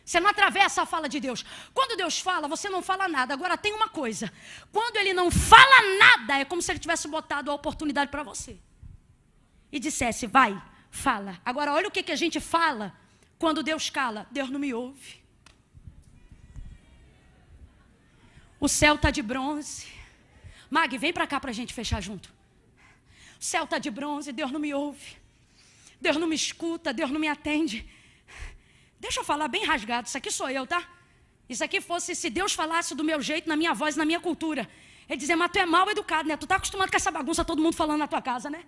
Você não atravessa a fala de Deus. Quando Deus fala, você não fala nada. Agora tem uma coisa. Quando Ele não fala nada, é como se Ele tivesse botado a oportunidade para você. E dissesse, vai, fala. Agora olha o que a gente fala quando Deus cala. Deus não me ouve. O céu está de bronze. Mag, vem para cá para a gente fechar junto. O céu está de bronze, Deus não me ouve. Deus não me escuta, Deus não me atende. Deixa eu falar bem rasgado, isso aqui sou eu, tá? Isso aqui fosse, se Deus falasse do meu jeito, na minha voz, na minha cultura. Ele dizia, mas tu é mal educado, né? Tu tá acostumado com essa bagunça, todo mundo falando na tua casa, né?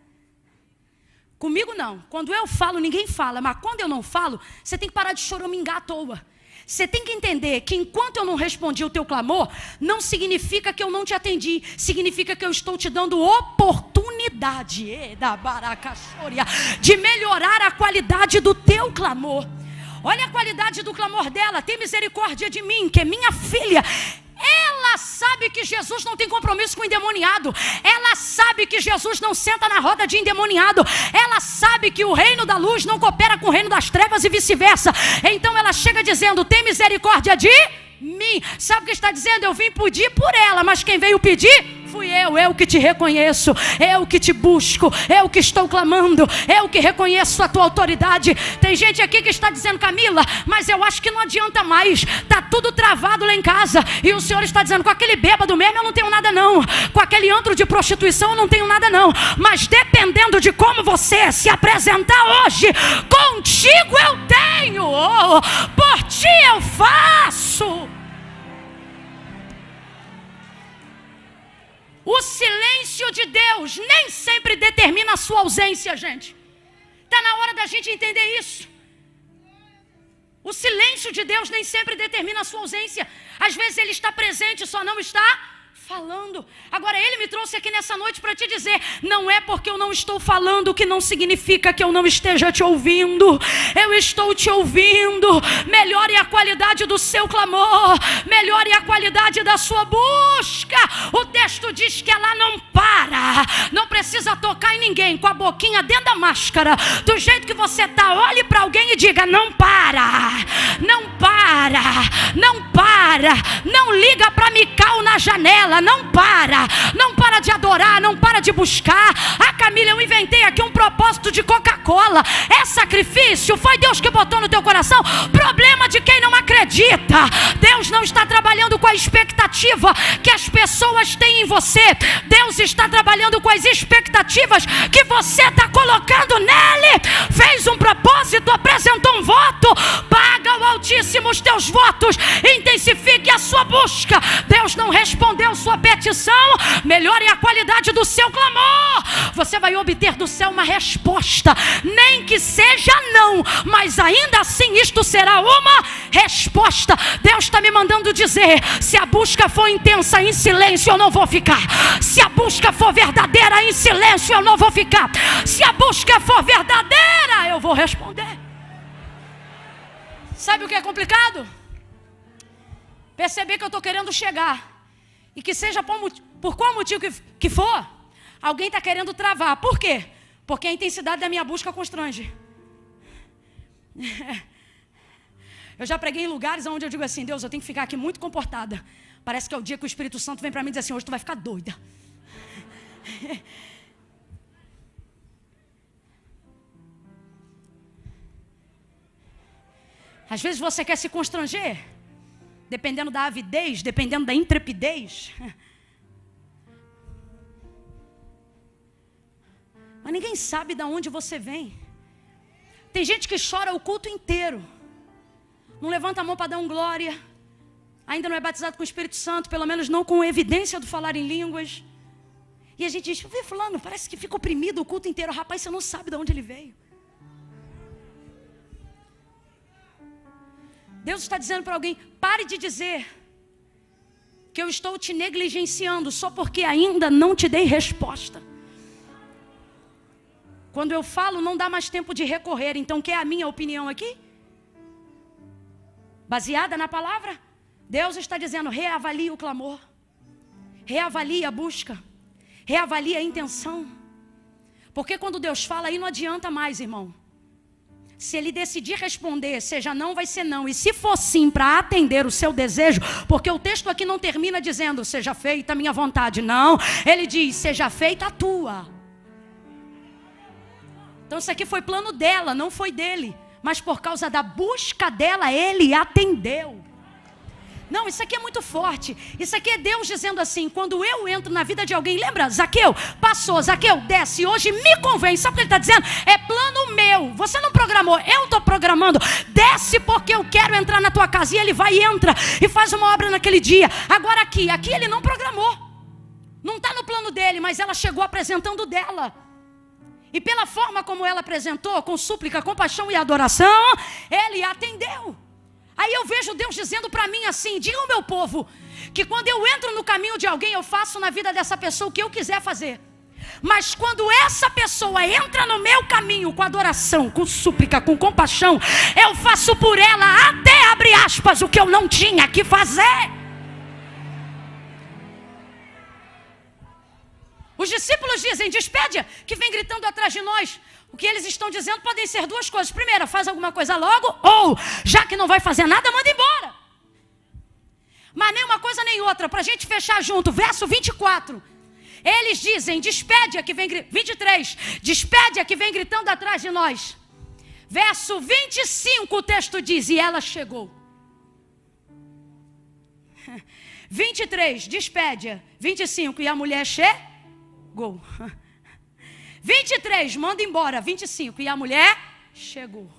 Comigo não. Quando eu falo, ninguém fala. Mas quando eu não falo, você tem que parar de choramingar à toa. Você tem que entender que enquanto eu não respondi o teu clamor, não significa que eu não te atendi. Significa que eu estou te dando oportunidade de melhorar a qualidade do teu clamor. Olha a qualidade do clamor dela. Tem misericórdia de mim, que é minha filha. Ela sabe que Jesus não tem compromisso com o endemoniado. Ela sabe que Jesus não senta na roda de endemoniado. Ela sabe que o reino da luz não coopera com o reino das trevas e vice-versa. Então ela chega dizendo, tem misericórdia de mim. Sabe o que está dizendo? Eu vim pedir por ela, mas quem veio pedir fui eu que te reconheço, eu que te busco, eu que estou clamando, eu que reconheço a tua autoridade. Tem gente aqui que está dizendo: Camila, mas eu acho que não adianta mais, está tudo travado lá em casa. E o Senhor está dizendo: com aquele bêbado mesmo eu não tenho nada não, com aquele antro de prostituição eu não tenho nada não, mas dependendo de como você se apresentar hoje, contigo eu tenho, por ti eu faço. O silêncio de Deus nem sempre determina a sua ausência, gente. Está na hora da gente entender isso. O silêncio de Deus nem sempre determina a sua ausência. Às vezes Ele está presente, só não está falando. Agora Ele me trouxe aqui nessa noite para te dizer: não é porque eu não estou falando que não significa que eu não esteja te ouvindo. Eu estou te ouvindo. Melhore a qualidade do seu clamor, melhore a qualidade da sua busca. O texto diz que ela não para, não precisa tocar em ninguém, com a boquinha dentro da máscara, do jeito que você está, olhe para alguém e diga: não para, não para, não para, não liga para Mical na janela, não para de adorar, não para de buscar. Camila, eu inventei aqui um propósito de Coca-Cola, é sacrifício, foi Deus que botou no teu coração. Problema de quem não acredita. Deus não está trabalhando com a expectativa que as pessoas têm em você, Deus está trabalhando com as expectativas que você está colocando nele. Fez um propósito, apresentou um voto, paga ao Altíssimo os teus votos, intensifique a sua busca. Deus não respondeu sua petição, melhore a qualidade do seu clamor. Você vai obter do céu uma resposta, nem que seja não, mas ainda assim isto será uma resposta. Deus está me mandando dizer: se a busca for intensa em silêncio, eu não vou ficar. Se a busca for verdadeira em silêncio, eu não vou ficar. Se a busca for verdadeira, eu vou responder. Sabe o que é complicado? Perceber que eu estou querendo chegar, e que seja por qual motivo que for, alguém está querendo travar. Por quê? Porque a intensidade da minha busca constrange. Eu já preguei em lugares onde eu digo assim: Deus, eu tenho que ficar aqui muito comportada. Parece que é o dia que o Espírito Santo vem para mim e diz assim: hoje tu vai ficar doida. Às vezes você quer se constranger, dependendo da avidez, dependendo da intrepidez. Mas ninguém sabe de onde você vem. Tem gente que chora o culto inteiro, não levanta a mão para dar um glória, ainda não é batizado com o Espírito Santo, pelo menos não com evidência do falar em línguas. E a gente diz: vê fulano, parece que fica oprimido o culto inteiro. Rapaz, você não sabe de onde ele veio. Deus está dizendo para alguém: pare de dizer que eu estou te negligenciando só porque ainda não te dei resposta. Quando eu falo, não dá mais tempo de recorrer. Então, quer a minha opinião aqui? Baseada na palavra? Deus está dizendo: reavalie o clamor, reavalie a busca, reavalie a intenção. Porque quando Deus fala, aí não adianta mais, irmão. Se Ele decidir responder, seja não, vai ser não. E se for sim, para atender o seu desejo, porque o texto aqui não termina dizendo: seja feita a minha vontade. Não, Ele diz: seja feita a tua. Então isso aqui foi plano dela, não foi dele. Mas por causa da busca dela, Ele atendeu. Não, isso aqui é muito forte. Isso aqui é Deus dizendo assim: quando eu entro na vida de alguém, lembra, Zaqueu, passou, Zaqueu, desce, hoje me convém. Sabe o que ele está dizendo? É plano meu, você não programou, eu estou programando. Desce porque eu quero entrar na tua casa. E ele vai e entra e faz uma obra naquele dia. Agora aqui ele não programou, não está no plano dele, mas ela chegou apresentando dela. E pela forma como ela apresentou, com súplica, compaixão e adoração, Ele atendeu. Aí eu vejo Deus dizendo para mim assim: diga ao meu povo que quando eu entro no caminho de alguém, eu faço na vida dessa pessoa o que eu quiser fazer. Mas quando essa pessoa entra no meu caminho com adoração, com súplica, com compaixão, eu faço por ela até, abre aspas, o que eu não tinha que fazer. Os discípulos dizem: despede, que vem gritando atrás de nós. O que eles estão dizendo podem ser duas coisas. Primeira, faz alguma coisa logo, ou já que não vai fazer nada, manda embora. Mas nem uma coisa nem outra, para a gente fechar junto. Verso 24. Eles dizem, despede a que vem... 23. Despede a que vem gritando atrás de nós. Verso 25 o texto diz, e ela chegou. 23, despede-a. 25, e a mulher chegou. 23, manda embora. 25, e a mulher chegou.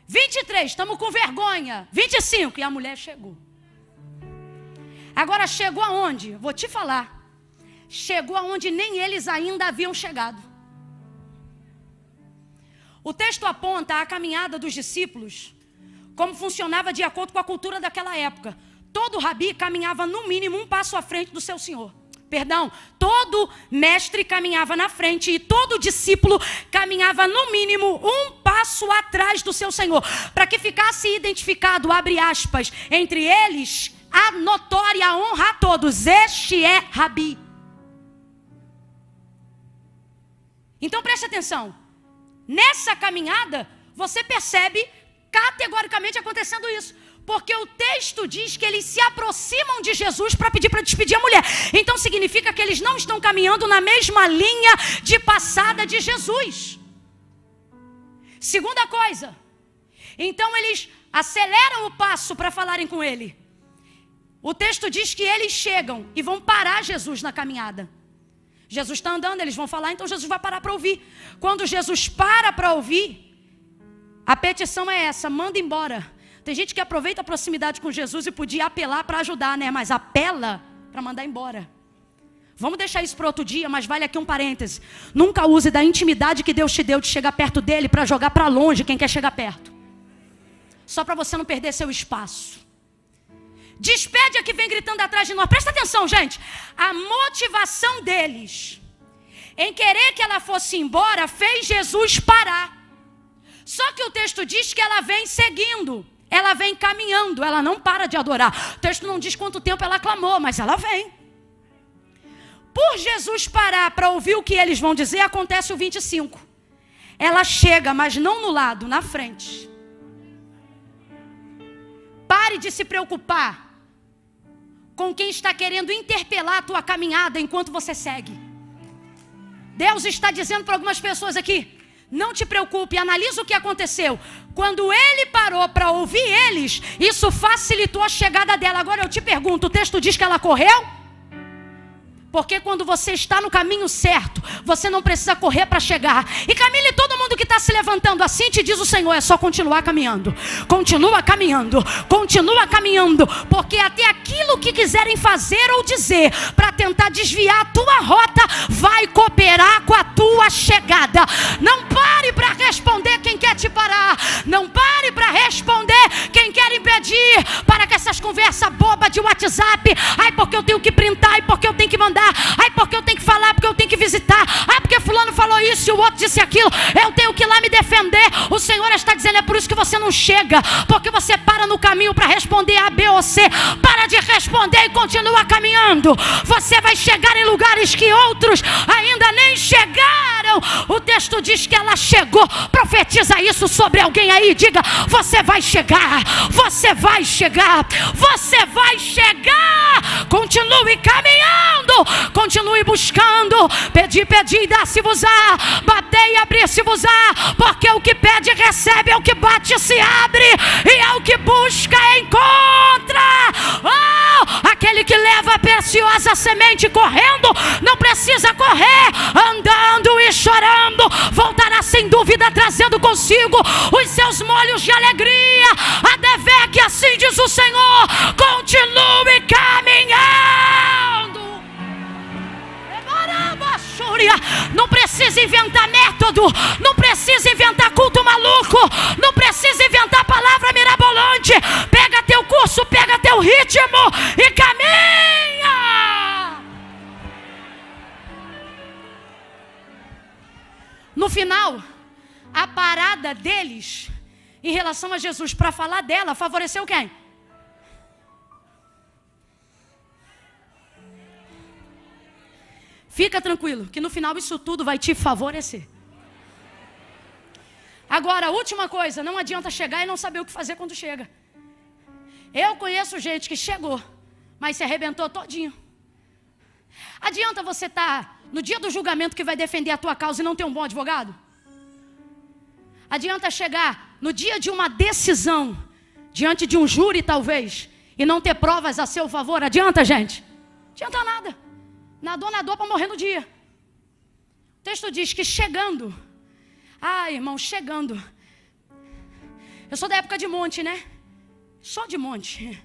23, estamos com vergonha. 25, e a mulher chegou. Agora chegou aonde? Vou te falar. Chegou aonde nem eles ainda haviam chegado. O texto aponta a caminhada dos discípulos, como funcionava de acordo com a cultura daquela época. Todo rabi caminhava no mínimo um passo à frente do seu senhor. Perdão, todo mestre caminhava na frente e todo discípulo caminhava no mínimo um passo atrás do seu senhor. Para que ficasse identificado, abre aspas, entre eles, a notória honra a todos. Este é rabi. Então preste atenção. Nessa caminhada, você percebe categoricamente acontecendo isso. Porque o texto diz que eles se aproximam de Jesus para pedir para despedir a mulher. Então significa que eles não estão caminhando na mesma linha de passada de Jesus. Segunda coisa. Então eles aceleram o passo para falarem com ele. O texto diz que eles chegam e vão parar Jesus na caminhada. Jesus está andando, eles vão falar, então Jesus vai parar para ouvir. Quando Jesus para ouvir, a petição é essa, manda embora. Tem gente que aproveita a proximidade com Jesus e podia apelar para ajudar, né? Mas apela para mandar embora. Vamos deixar isso para outro dia, mas vale aqui um parêntese. Nunca use da intimidade que Deus te deu de chegar perto dele para jogar para longe quem quer chegar perto. Só para você não perder seu espaço. Despede a que vem gritando atrás de nós. Presta atenção, gente. A motivação deles em querer que ela fosse embora fez Jesus parar. Só que o texto diz que ela vem seguindo. Ela vem caminhando. Ela não para de adorar. O texto não diz quanto tempo ela clamou, mas ela vem. Por Jesus parar para ouvir o que eles vão dizer, acontece o 25. Ela chega, mas não no lado, na frente. Pare de se preocupar com quem está querendo interpelar a tua caminhada enquanto você segue. Deus está dizendo para algumas pessoas aqui, não te preocupe, analisa o que aconteceu. Quando ele parou para ouvir eles, isso facilitou a chegada dela. Agora eu te pergunto, o texto diz que ela correu? Porque quando você está no caminho certo, você não precisa correr para chegar. E Camila, e todo mundo que está se levantando assim, te diz o Senhor, é só continuar caminhando. Continua caminhando, continua caminhando. Porque até aquilo que quiserem fazer ou dizer para tentar desviar a tua rota, vai cooperar com a tua chegada. Não pare para responder quem quer te parar. Não pare para responder quem quer impedir. Para com essas conversas bobas de WhatsApp. Ai, porque eu tenho que printar, ai, porque eu tenho que mandar. Ai, porque eu tenho que falar, porque eu tenho que visitar. Ai, porque fulano falou isso e o outro disse aquilo. Eu tenho que ir lá me defender. O Senhor está dizendo, é por isso que você não chega. Porque você para no caminho para responder A, B ou C. Para de responder e continua caminhando. Você vai chegar em lugares que outros ainda nem chegaram. O texto diz que ela chegou. Profetiza isso sobre alguém aí. Diga, você vai chegar. Você vai chegar. Você vai chegar. Continue caminhando. Continue buscando. Pedi, e dá-se-vos-á. Batei e abrir-se-vos-á. Porque o que pede recebe, é o que bate se abre, e é o que busca encontra. Oh, aquele que leva a preciosa semente correndo, não precisa correr. Andando e chorando, voltará sem dúvida trazendo consigo os seus molhos de alegria. A dever que assim diz o Senhor. Continue caminhando. Não precisa inventar método, não precisa inventar culto maluco, não precisa inventar palavra mirabolante. Pega teu curso, pega teu ritmo e caminha. No final, a parada deles em relação a Jesus para falar dela favoreceu quem? Fica tranquilo, que no final isso tudo vai te favorecer. Agora, a última coisa, não adianta chegar e não saber o que fazer quando chega. Eu conheço gente que chegou, mas se arrebentou todinho. Adianta você estar no dia do julgamento que vai defender a tua causa e não ter um bom advogado? Adianta chegar no dia de uma decisão, diante de um júri talvez, e não ter provas a seu favor? Adianta, gente? Adianta nada. Nadou para morrer no dia. O texto diz que chegando, irmão, chegando. Eu sou da época de monte, né? Só de monte.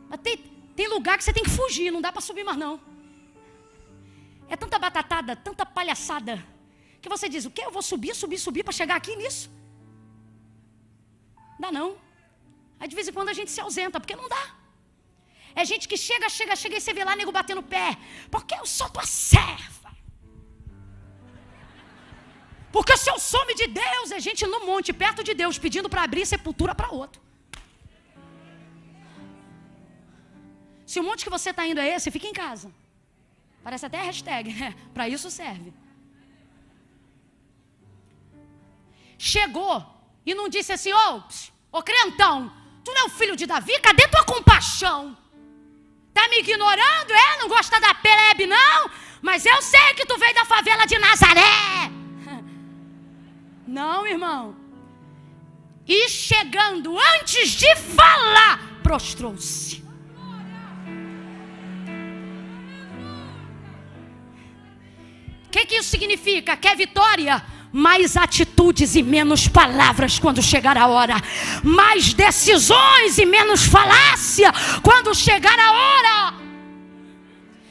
Mas tem lugar que você tem que fugir, não dá para subir mais não. É tanta batatada, tanta palhaçada, que você diz, o quê? Eu vou subir para chegar aqui nisso? Dá não. Aí de vez em quando a gente se ausenta, porque não dá. É gente que chega e você vê lá nego batendo o pé, porque eu sou tua serva. Porque se eu some de Deus, é gente no monte, perto de Deus, pedindo para abrir sepultura para outro. Se o monte que você está indo é esse, fica em casa. Parece até hashtag, né? Para isso serve. Chegou e não disse assim, ô crentão, tu não é o filho de Davi? Cadê tua compaixão? Tá me ignorando? Não gosta da plebe não? Mas eu sei que tu veio da favela de Nazaré. Não, irmão. E chegando, antes de falar, prostrou-se. O que isso significa? Quer vitória? Mais atitudes e menos palavras quando chegar a hora. Mais decisões e menos falácia quando chegar a hora.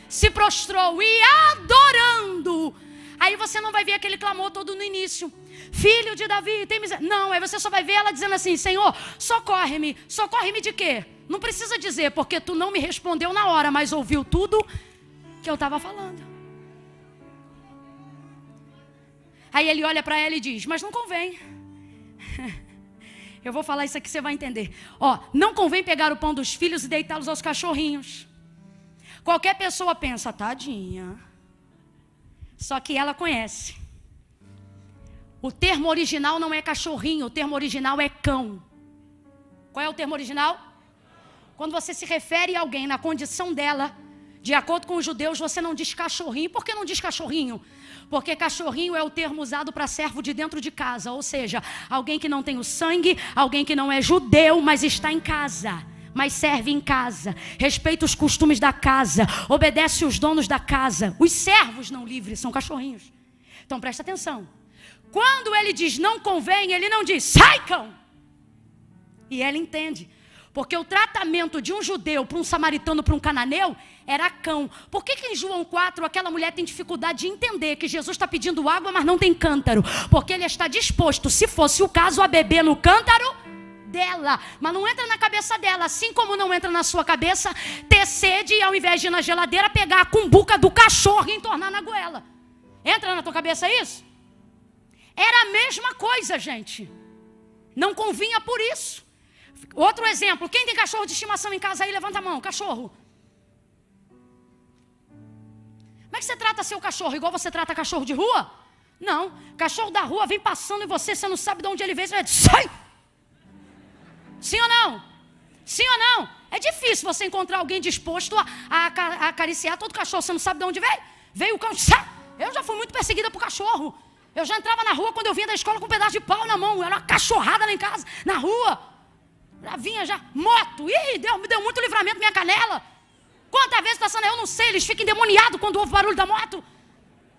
Se prostrou e adorando. Aí você não vai ver aquele clamor todo no início. Filho de Davi, tem miséria. Não, aí você só vai ver ela dizendo assim, Senhor, socorre-me. Socorre-me de quê? Não precisa dizer, porque tu não me respondeu na hora, mas ouviu tudo que eu estava falando. Aí ele olha para ela e diz, mas não convém. Eu vou falar isso aqui, você vai entender. Não convém pegar o pão dos filhos e deitá-los aos cachorrinhos. Qualquer pessoa pensa, tadinha. Só que ela conhece. O termo original não é cachorrinho, o termo original é cão. Qual é o termo original? Quando você se refere a alguém na condição dela, de acordo com os judeus, você não diz cachorrinho. Por que não diz cachorrinho? Porque cachorrinho é o termo usado para servo de dentro de casa. Ou seja, alguém que não tem o sangue, alguém que não é judeu, mas está em casa. Mas serve em casa, respeita os costumes da casa, obedece os donos da casa. Os servos não livres são cachorrinhos. Então presta atenção. Quando ele diz não convém, ele não diz sai cão. E ela entende. Porque o tratamento de um judeu para um samaritano, para um cananeu, era cão. Por que em João 4 aquela mulher tem dificuldade de entender que Jesus está pedindo água, mas não tem cântaro? Porque ele está disposto, se fosse o caso, a beber no cântaro dela. Mas não entra na cabeça dela, assim como não entra na sua cabeça ter sede e ao invés de ir na geladeira, pegar a cumbuca do cachorro e entornar na goela. Entra na tua cabeça isso? Era a mesma coisa, gente. Não convinha por isso. Outro exemplo, quem tem cachorro de estimação em casa aí, levanta a mão, cachorro. Como é que você trata seu cachorro? Igual você trata cachorro de rua? Não, cachorro da rua vem passando e você não sabe de onde ele veio, você vai dizer, sai! Sim ou não? Sim ou não? É difícil você encontrar alguém disposto a acariciar todo cachorro, você não sabe de onde veio? Veio o cão, sai! Eu já fui muito perseguida por cachorro. Eu já entrava na rua quando eu vinha da escola com um pedaço de pau na mão. Era uma cachorrada lá em casa, na rua. Já vinha já, moto. Ih, me deu muito livramento minha canela. Quantas vezes passando, eu não sei, eles ficam endemoniados quando ouvem o barulho da moto.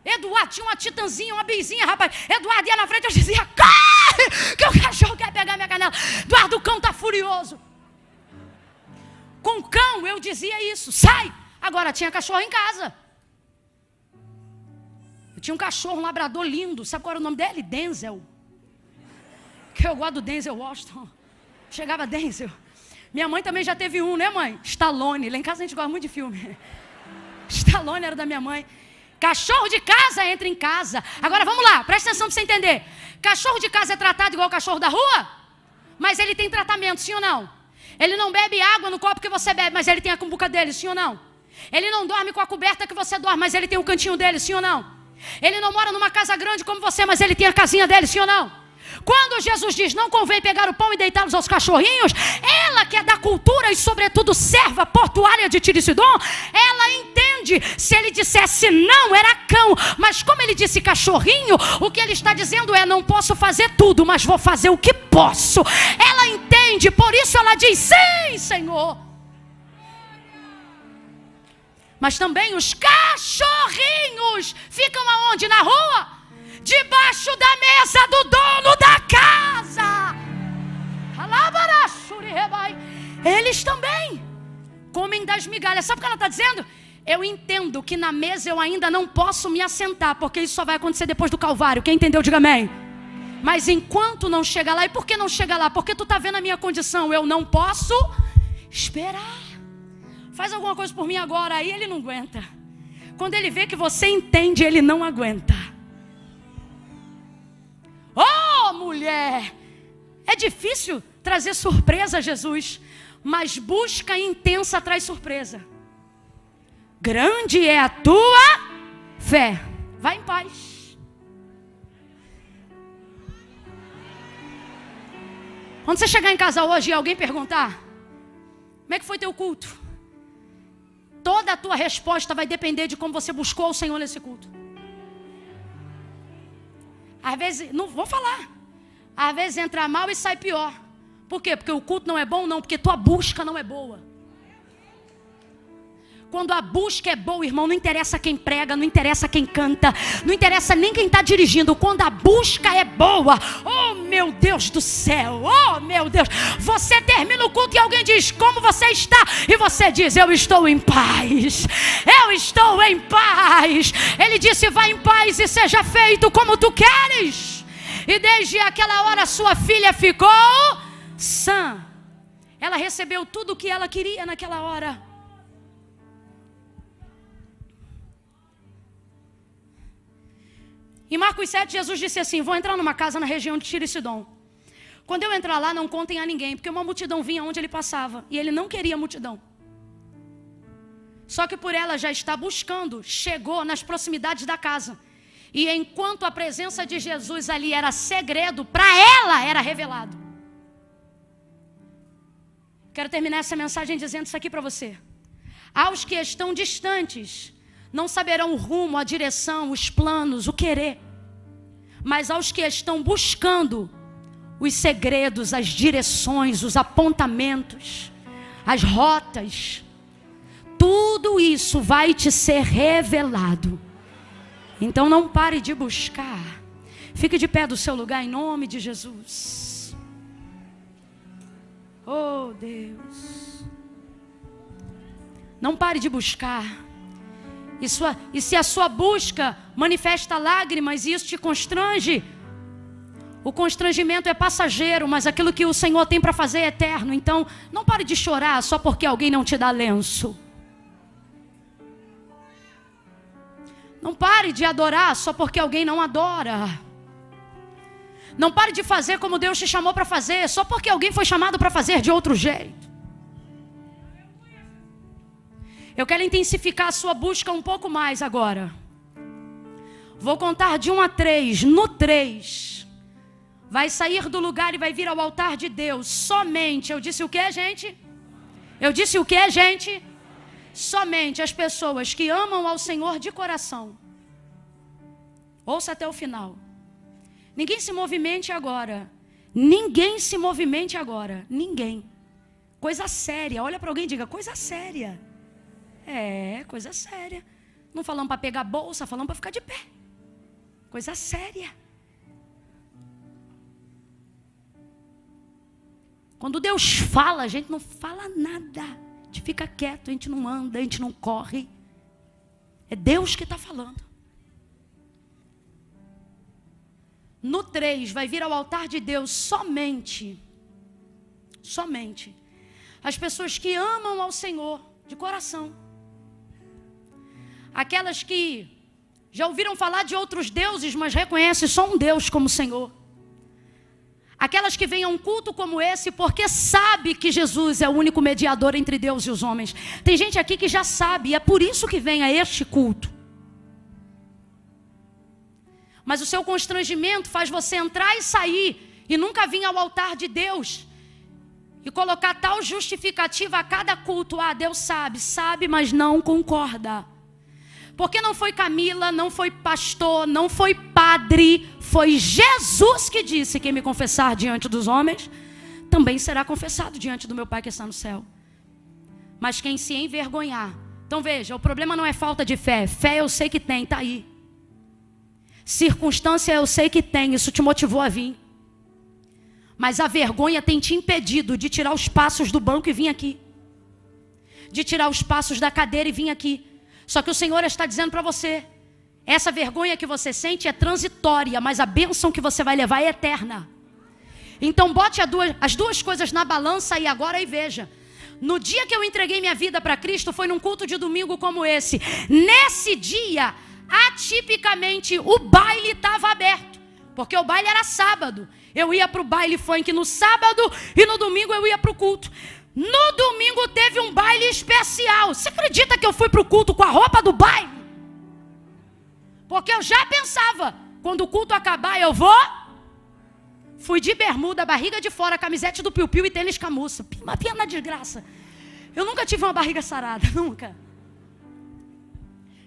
Eduardo tinha uma titanzinha, uma bizinha, rapaz. Eduardo ia na frente, eu dizia, corre, que o cachorro quer pegar minha canela. Eduardo, o cão está furioso. Com o cão eu dizia isso, sai. Agora tinha cachorro em casa. Eu tinha um cachorro, um labrador lindo. Sabe qual era o nome dele? Denzel. Que eu gosto do Denzel Washington. Chegava Denzel. Minha mãe também já teve um, né, mãe? Stallone. Lá em casa a gente gosta muito de filme. Stallone era da minha mãe. Cachorro de casa entra em casa. Agora vamos lá, presta atenção para você entender. Cachorro de casa é tratado igual cachorro da rua? Mas ele tem tratamento, sim ou não? Ele não bebe água no copo que você bebe, mas ele tem a cumbuca dele, sim ou não? Ele não dorme com a coberta que você dorme, mas ele tem o cantinho dele, sim ou não? Ele não mora numa casa grande como você, mas ele tem a casinha dele, sim ou não? Quando Jesus diz, não convém pegar o pão e deitá-los aos cachorrinhos, ela que é da cultura e sobretudo serva portuária de Tiro e Sidom, ela entende, se ele dissesse não, era cão, mas como ele disse cachorrinho, o que ele está dizendo é, não posso fazer tudo, mas vou fazer o que posso. Ela entende, por isso ela diz, sim, Senhor. Mas também os cachorrinhos ficam aonde? Na rua? Debaixo da mesa do dono da casa. Eles também comem das migalhas. Sabe o que ela está dizendo? Eu entendo que na mesa eu ainda não posso me assentar, porque isso só vai acontecer depois do Calvário. Quem entendeu, diga amém. Mas enquanto não chega lá, e por que não chega lá? Porque tu está vendo a minha condição, eu não posso esperar. Faz alguma coisa por mim agora, aí ele não aguenta. Quando ele vê que você entende, ele não aguenta. Oh, mulher! É difícil trazer surpresa a Jesus, mas busca intensa traz surpresa. Grande é a tua fé. Vai em paz. Quando você chegar em casa hoje e alguém perguntar, como é que foi teu culto? Toda a tua resposta vai depender de como você buscou o Senhor nesse culto. Às vezes, não vou falar, às vezes entra mal e sai pior. Por quê? Porque o culto não é bom? Não, porque tua busca não é boa. Quando a busca é boa, irmão, não interessa quem prega, não interessa quem canta, não interessa nem quem está dirigindo. Quando a busca é boa, oh meu Deus do céu, oh meu Deus, você termina o culto e alguém diz, como você está? E você diz, eu estou em paz, eu estou em paz. Ele disse, vai em paz e seja feito como tu queres. E desde aquela hora sua filha ficou sã. Ela recebeu tudo o que ela queria naquela hora. Em Marcos 7, Jesus disse assim, vou entrar numa casa na região de Tiro e Sidom. Quando eu entrar lá, não contem a ninguém, porque uma multidão vinha onde ele passava, e ele não queria multidão. Só que por ela já está buscando, chegou nas proximidades da casa. E enquanto a presença de Jesus ali era segredo, para ela era revelado. Quero terminar essa mensagem dizendo isso aqui para você. Aos que estão distantes, não saberão o rumo, a direção, os planos, o querer. Mas aos que estão buscando os segredos, as direções, os apontamentos, as rotas, tudo isso vai te ser revelado. Então não pare de buscar. Fique de pé do seu lugar em nome de Jesus. Oh Deus. Não pare de buscar. E se a sua busca manifesta lágrimas e isso te constrange, o constrangimento é passageiro, mas aquilo que o Senhor tem para fazer é eterno. Então não pare de chorar só porque alguém não te dá lenço. Não pare de adorar só porque alguém não adora. Não pare de fazer como Deus te chamou para fazer só porque alguém foi chamado para fazer de outro jeito. Eu quero intensificar a sua busca um pouco mais agora. Vou contar de 1 a 3. No 3, vai sair do lugar e vai vir ao altar de Deus. Somente, eu disse o que, gente? Eu disse o que, gente? Somente as pessoas que amam ao Senhor de coração. Ouça até o final. Ninguém se movimente agora. Ninguém se movimente agora. Ninguém. Coisa séria. Olha para alguém e diga, coisa séria. É, coisa séria. Não falamos para pegar a bolsa, falamos para ficar de pé. Coisa séria. Quando Deus fala, a gente não fala nada. A gente fica quieto, a gente não anda, a gente não corre. É Deus que está falando. No 3, vai vir ao altar de Deus somente as pessoas que amam ao Senhor de coração. Aquelas que já ouviram falar de outros deuses, mas reconhecem só um Deus como Senhor. Aquelas que vêm a um culto como esse porque sabe que Jesus é o único mediador entre Deus e os homens. Tem gente aqui que já sabe e é por isso que vem a este culto. Mas o seu constrangimento faz você entrar e sair e nunca vir ao altar de Deus e colocar tal justificativa a cada culto. Ah, Deus sabe, mas não concorda. Porque não foi Camila, não foi pastor, não foi padre, foi Jesus que disse: quem me confessar diante dos homens, também será confessado diante do meu Pai que está no céu. Mas quem se envergonhar. Então veja, o problema não é falta de fé. Fé eu sei que tem, está aí. Circunstância eu sei que tem, isso te motivou a vir. Mas a vergonha tem te impedido de tirar os passos do banco e vir aqui. De tirar os passos da cadeira e vir aqui. Só que o Senhor está dizendo para você: essa vergonha que você sente é transitória, mas a bênção que você vai levar é eterna. Então bote as duas coisas na balança aí agora e veja. No dia que eu entreguei minha vida para Cristo, foi num culto de domingo como esse. Nesse dia, atipicamente, o baile estava aberto. Porque o baile era sábado. Eu ia para o baile funk no sábado e no domingo eu ia para o culto. No domingo teve um baile especial. Você acredita que eu fui para o culto com a roupa do baile? Porque eu já pensava, quando o culto acabar eu vou. Fui de bermuda, barriga de fora, camisete do piu-piu e tênis camuça. Uma pena desgraça. Eu nunca tive uma barriga sarada, nunca.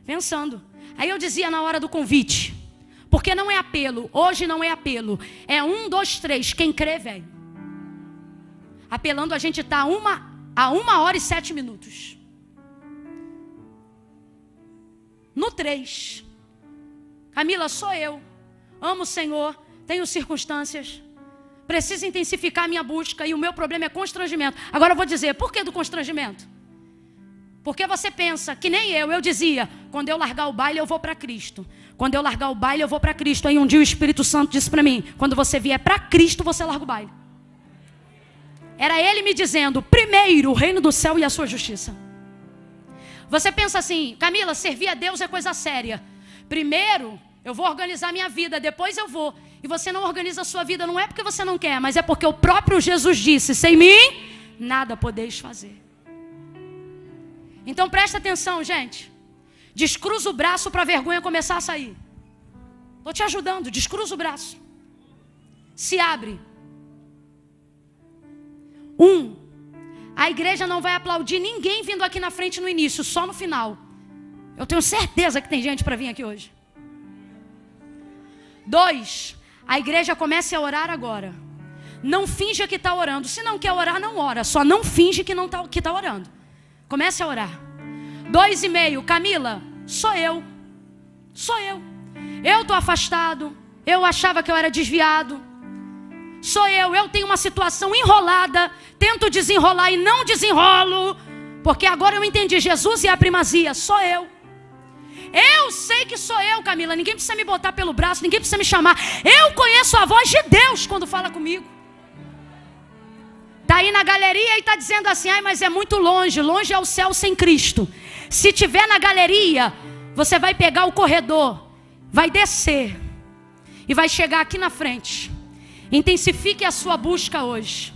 Pensando. Aí eu dizia na hora do convite, porque não é apelo, hoje não é apelo. É 1, 2, 3, quem crê, velho. Apelando a gente está a 1 hora e 7 minutos. No 3. Camila, sou eu. Amo o Senhor, tenho circunstâncias. Preciso intensificar a minha busca e o meu problema é constrangimento. Agora eu vou dizer, por que do constrangimento? Porque você pensa, que nem eu dizia, quando eu largar o baile eu vou para Cristo. Quando eu largar o baile eu vou para Cristo. Aí um dia o Espírito Santo disse para mim, quando você vier para Cristo você larga o baile. Era Ele me dizendo, primeiro o reino do céu e a sua justiça. Você pensa assim, Camila, servir a Deus é coisa séria. Primeiro eu vou organizar minha vida, depois eu vou. E você não organiza a sua vida, não é porque você não quer, mas é porque o próprio Jesus disse, sem mim, nada podeis fazer. Então presta atenção, gente. Descruza o braço para a vergonha começar a sair. Estou te ajudando, descruza o braço. Se abre. 1. A igreja não vai aplaudir ninguém vindo aqui na frente no início, só no final. Eu tenho certeza que tem gente para vir aqui hoje. 2. A igreja comece a orar agora. Não finja que está orando. Se não quer orar, não ora. Só não finge que está orando. Comece a orar. 2,5. Camila, sou eu. Sou eu. Eu estou afastado. Eu achava que eu era desviado. Sou eu tenho uma situação enrolada. Tento desenrolar e não desenrolo. Porque agora eu entendi. Jesus é a primazia. Sou eu. Eu sei que sou eu, Camila. Ninguém precisa me botar pelo braço. Ninguém precisa me chamar. Eu conheço a voz de Deus quando fala comigo. Está aí na galeria e está dizendo assim, ai, mas é muito longe. Longe é o céu sem Cristo. Se tiver na galeria, você vai pegar o corredor, vai descer e vai chegar aqui na frente. Intensifique a sua busca hoje.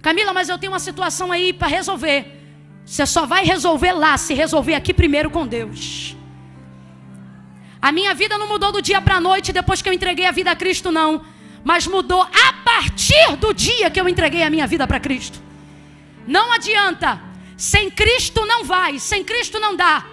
Camila, mas eu tenho uma situação aí para resolver. Você só vai resolver lá, se resolver aqui primeiro com Deus. A minha vida não mudou do dia para a noite depois que eu entreguei a vida a Cristo, não. Mas mudou a partir do dia que eu entreguei a minha vida para Cristo. Não adianta. Sem Cristo não vai, sem Cristo não dá.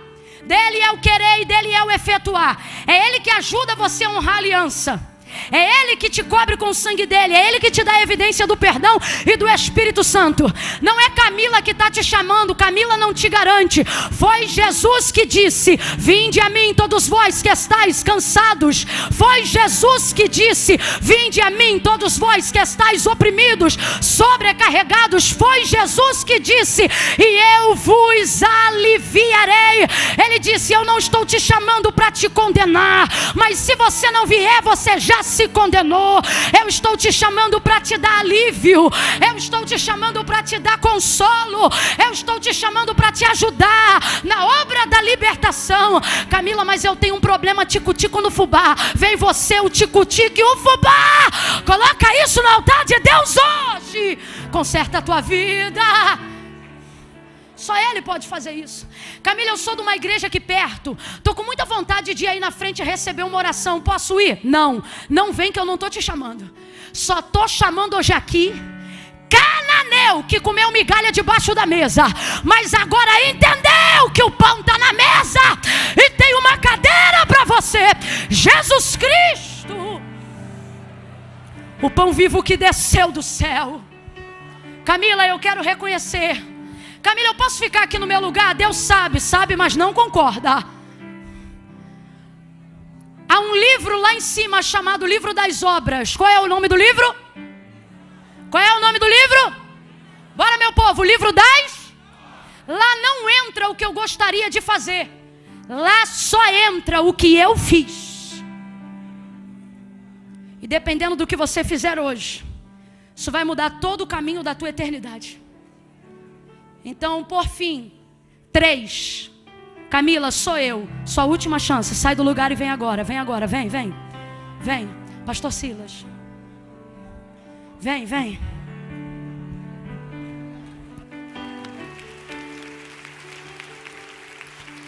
Dele é o querer e dele é o efetuar. É Ele que ajuda você a honrar a aliança. É Ele que te cobre com o sangue dele. É Ele que te dá a evidência do perdão e do Espírito Santo. Não é Camila que está te chamando. Camila não te garante. Foi Jesus que disse, vinde a mim todos vós que estáis cansados. Foi Jesus que disse, vinde a mim todos vós que estáis oprimidos, sobrecarregados. Foi Jesus que disse, e eu vos aliviarei. Ele disse, eu não estou te chamando para te condenar, mas se você não vier, você já se condenou. Eu estou te chamando para te dar alívio. Eu estou te chamando para te dar consolo. Eu estou te chamando para te ajudar na obra da libertação. Camila, mas eu tenho um problema tico-tico no fubá. Vem você, o tico-tico e o fubá. Coloca isso no altar de Deus hoje. Conserta a tua vida. Só Ele pode fazer isso. Camila, eu sou de uma igreja aqui perto. Estou com muita vontade de ir aí na frente receber uma oração. Posso ir? Não. Não vem que eu não estou te chamando. Só estou chamando hoje aqui cananeu que comeu migalha debaixo da mesa, mas agora entendeu que o pão está na mesa e tem uma cadeira para você. Jesus Cristo, o pão vivo que desceu do céu. Camila, eu quero reconhecer. Camila, eu posso ficar aqui no meu lugar? Deus sabe, mas não concorda. Há um livro lá em cima chamado Livro das Obras. Qual é o nome do livro? Qual é o nome do livro? Bora, meu povo, o livro das... Lá não entra o que eu gostaria de fazer. Lá só entra o que eu fiz. E dependendo do que você fizer hoje, isso vai mudar todo o caminho da tua eternidade. Então, por fim, 3. Camila, sou eu. Sua última chance. Sai do lugar e vem agora. Vem agora, vem. Pastor Silas. Vem.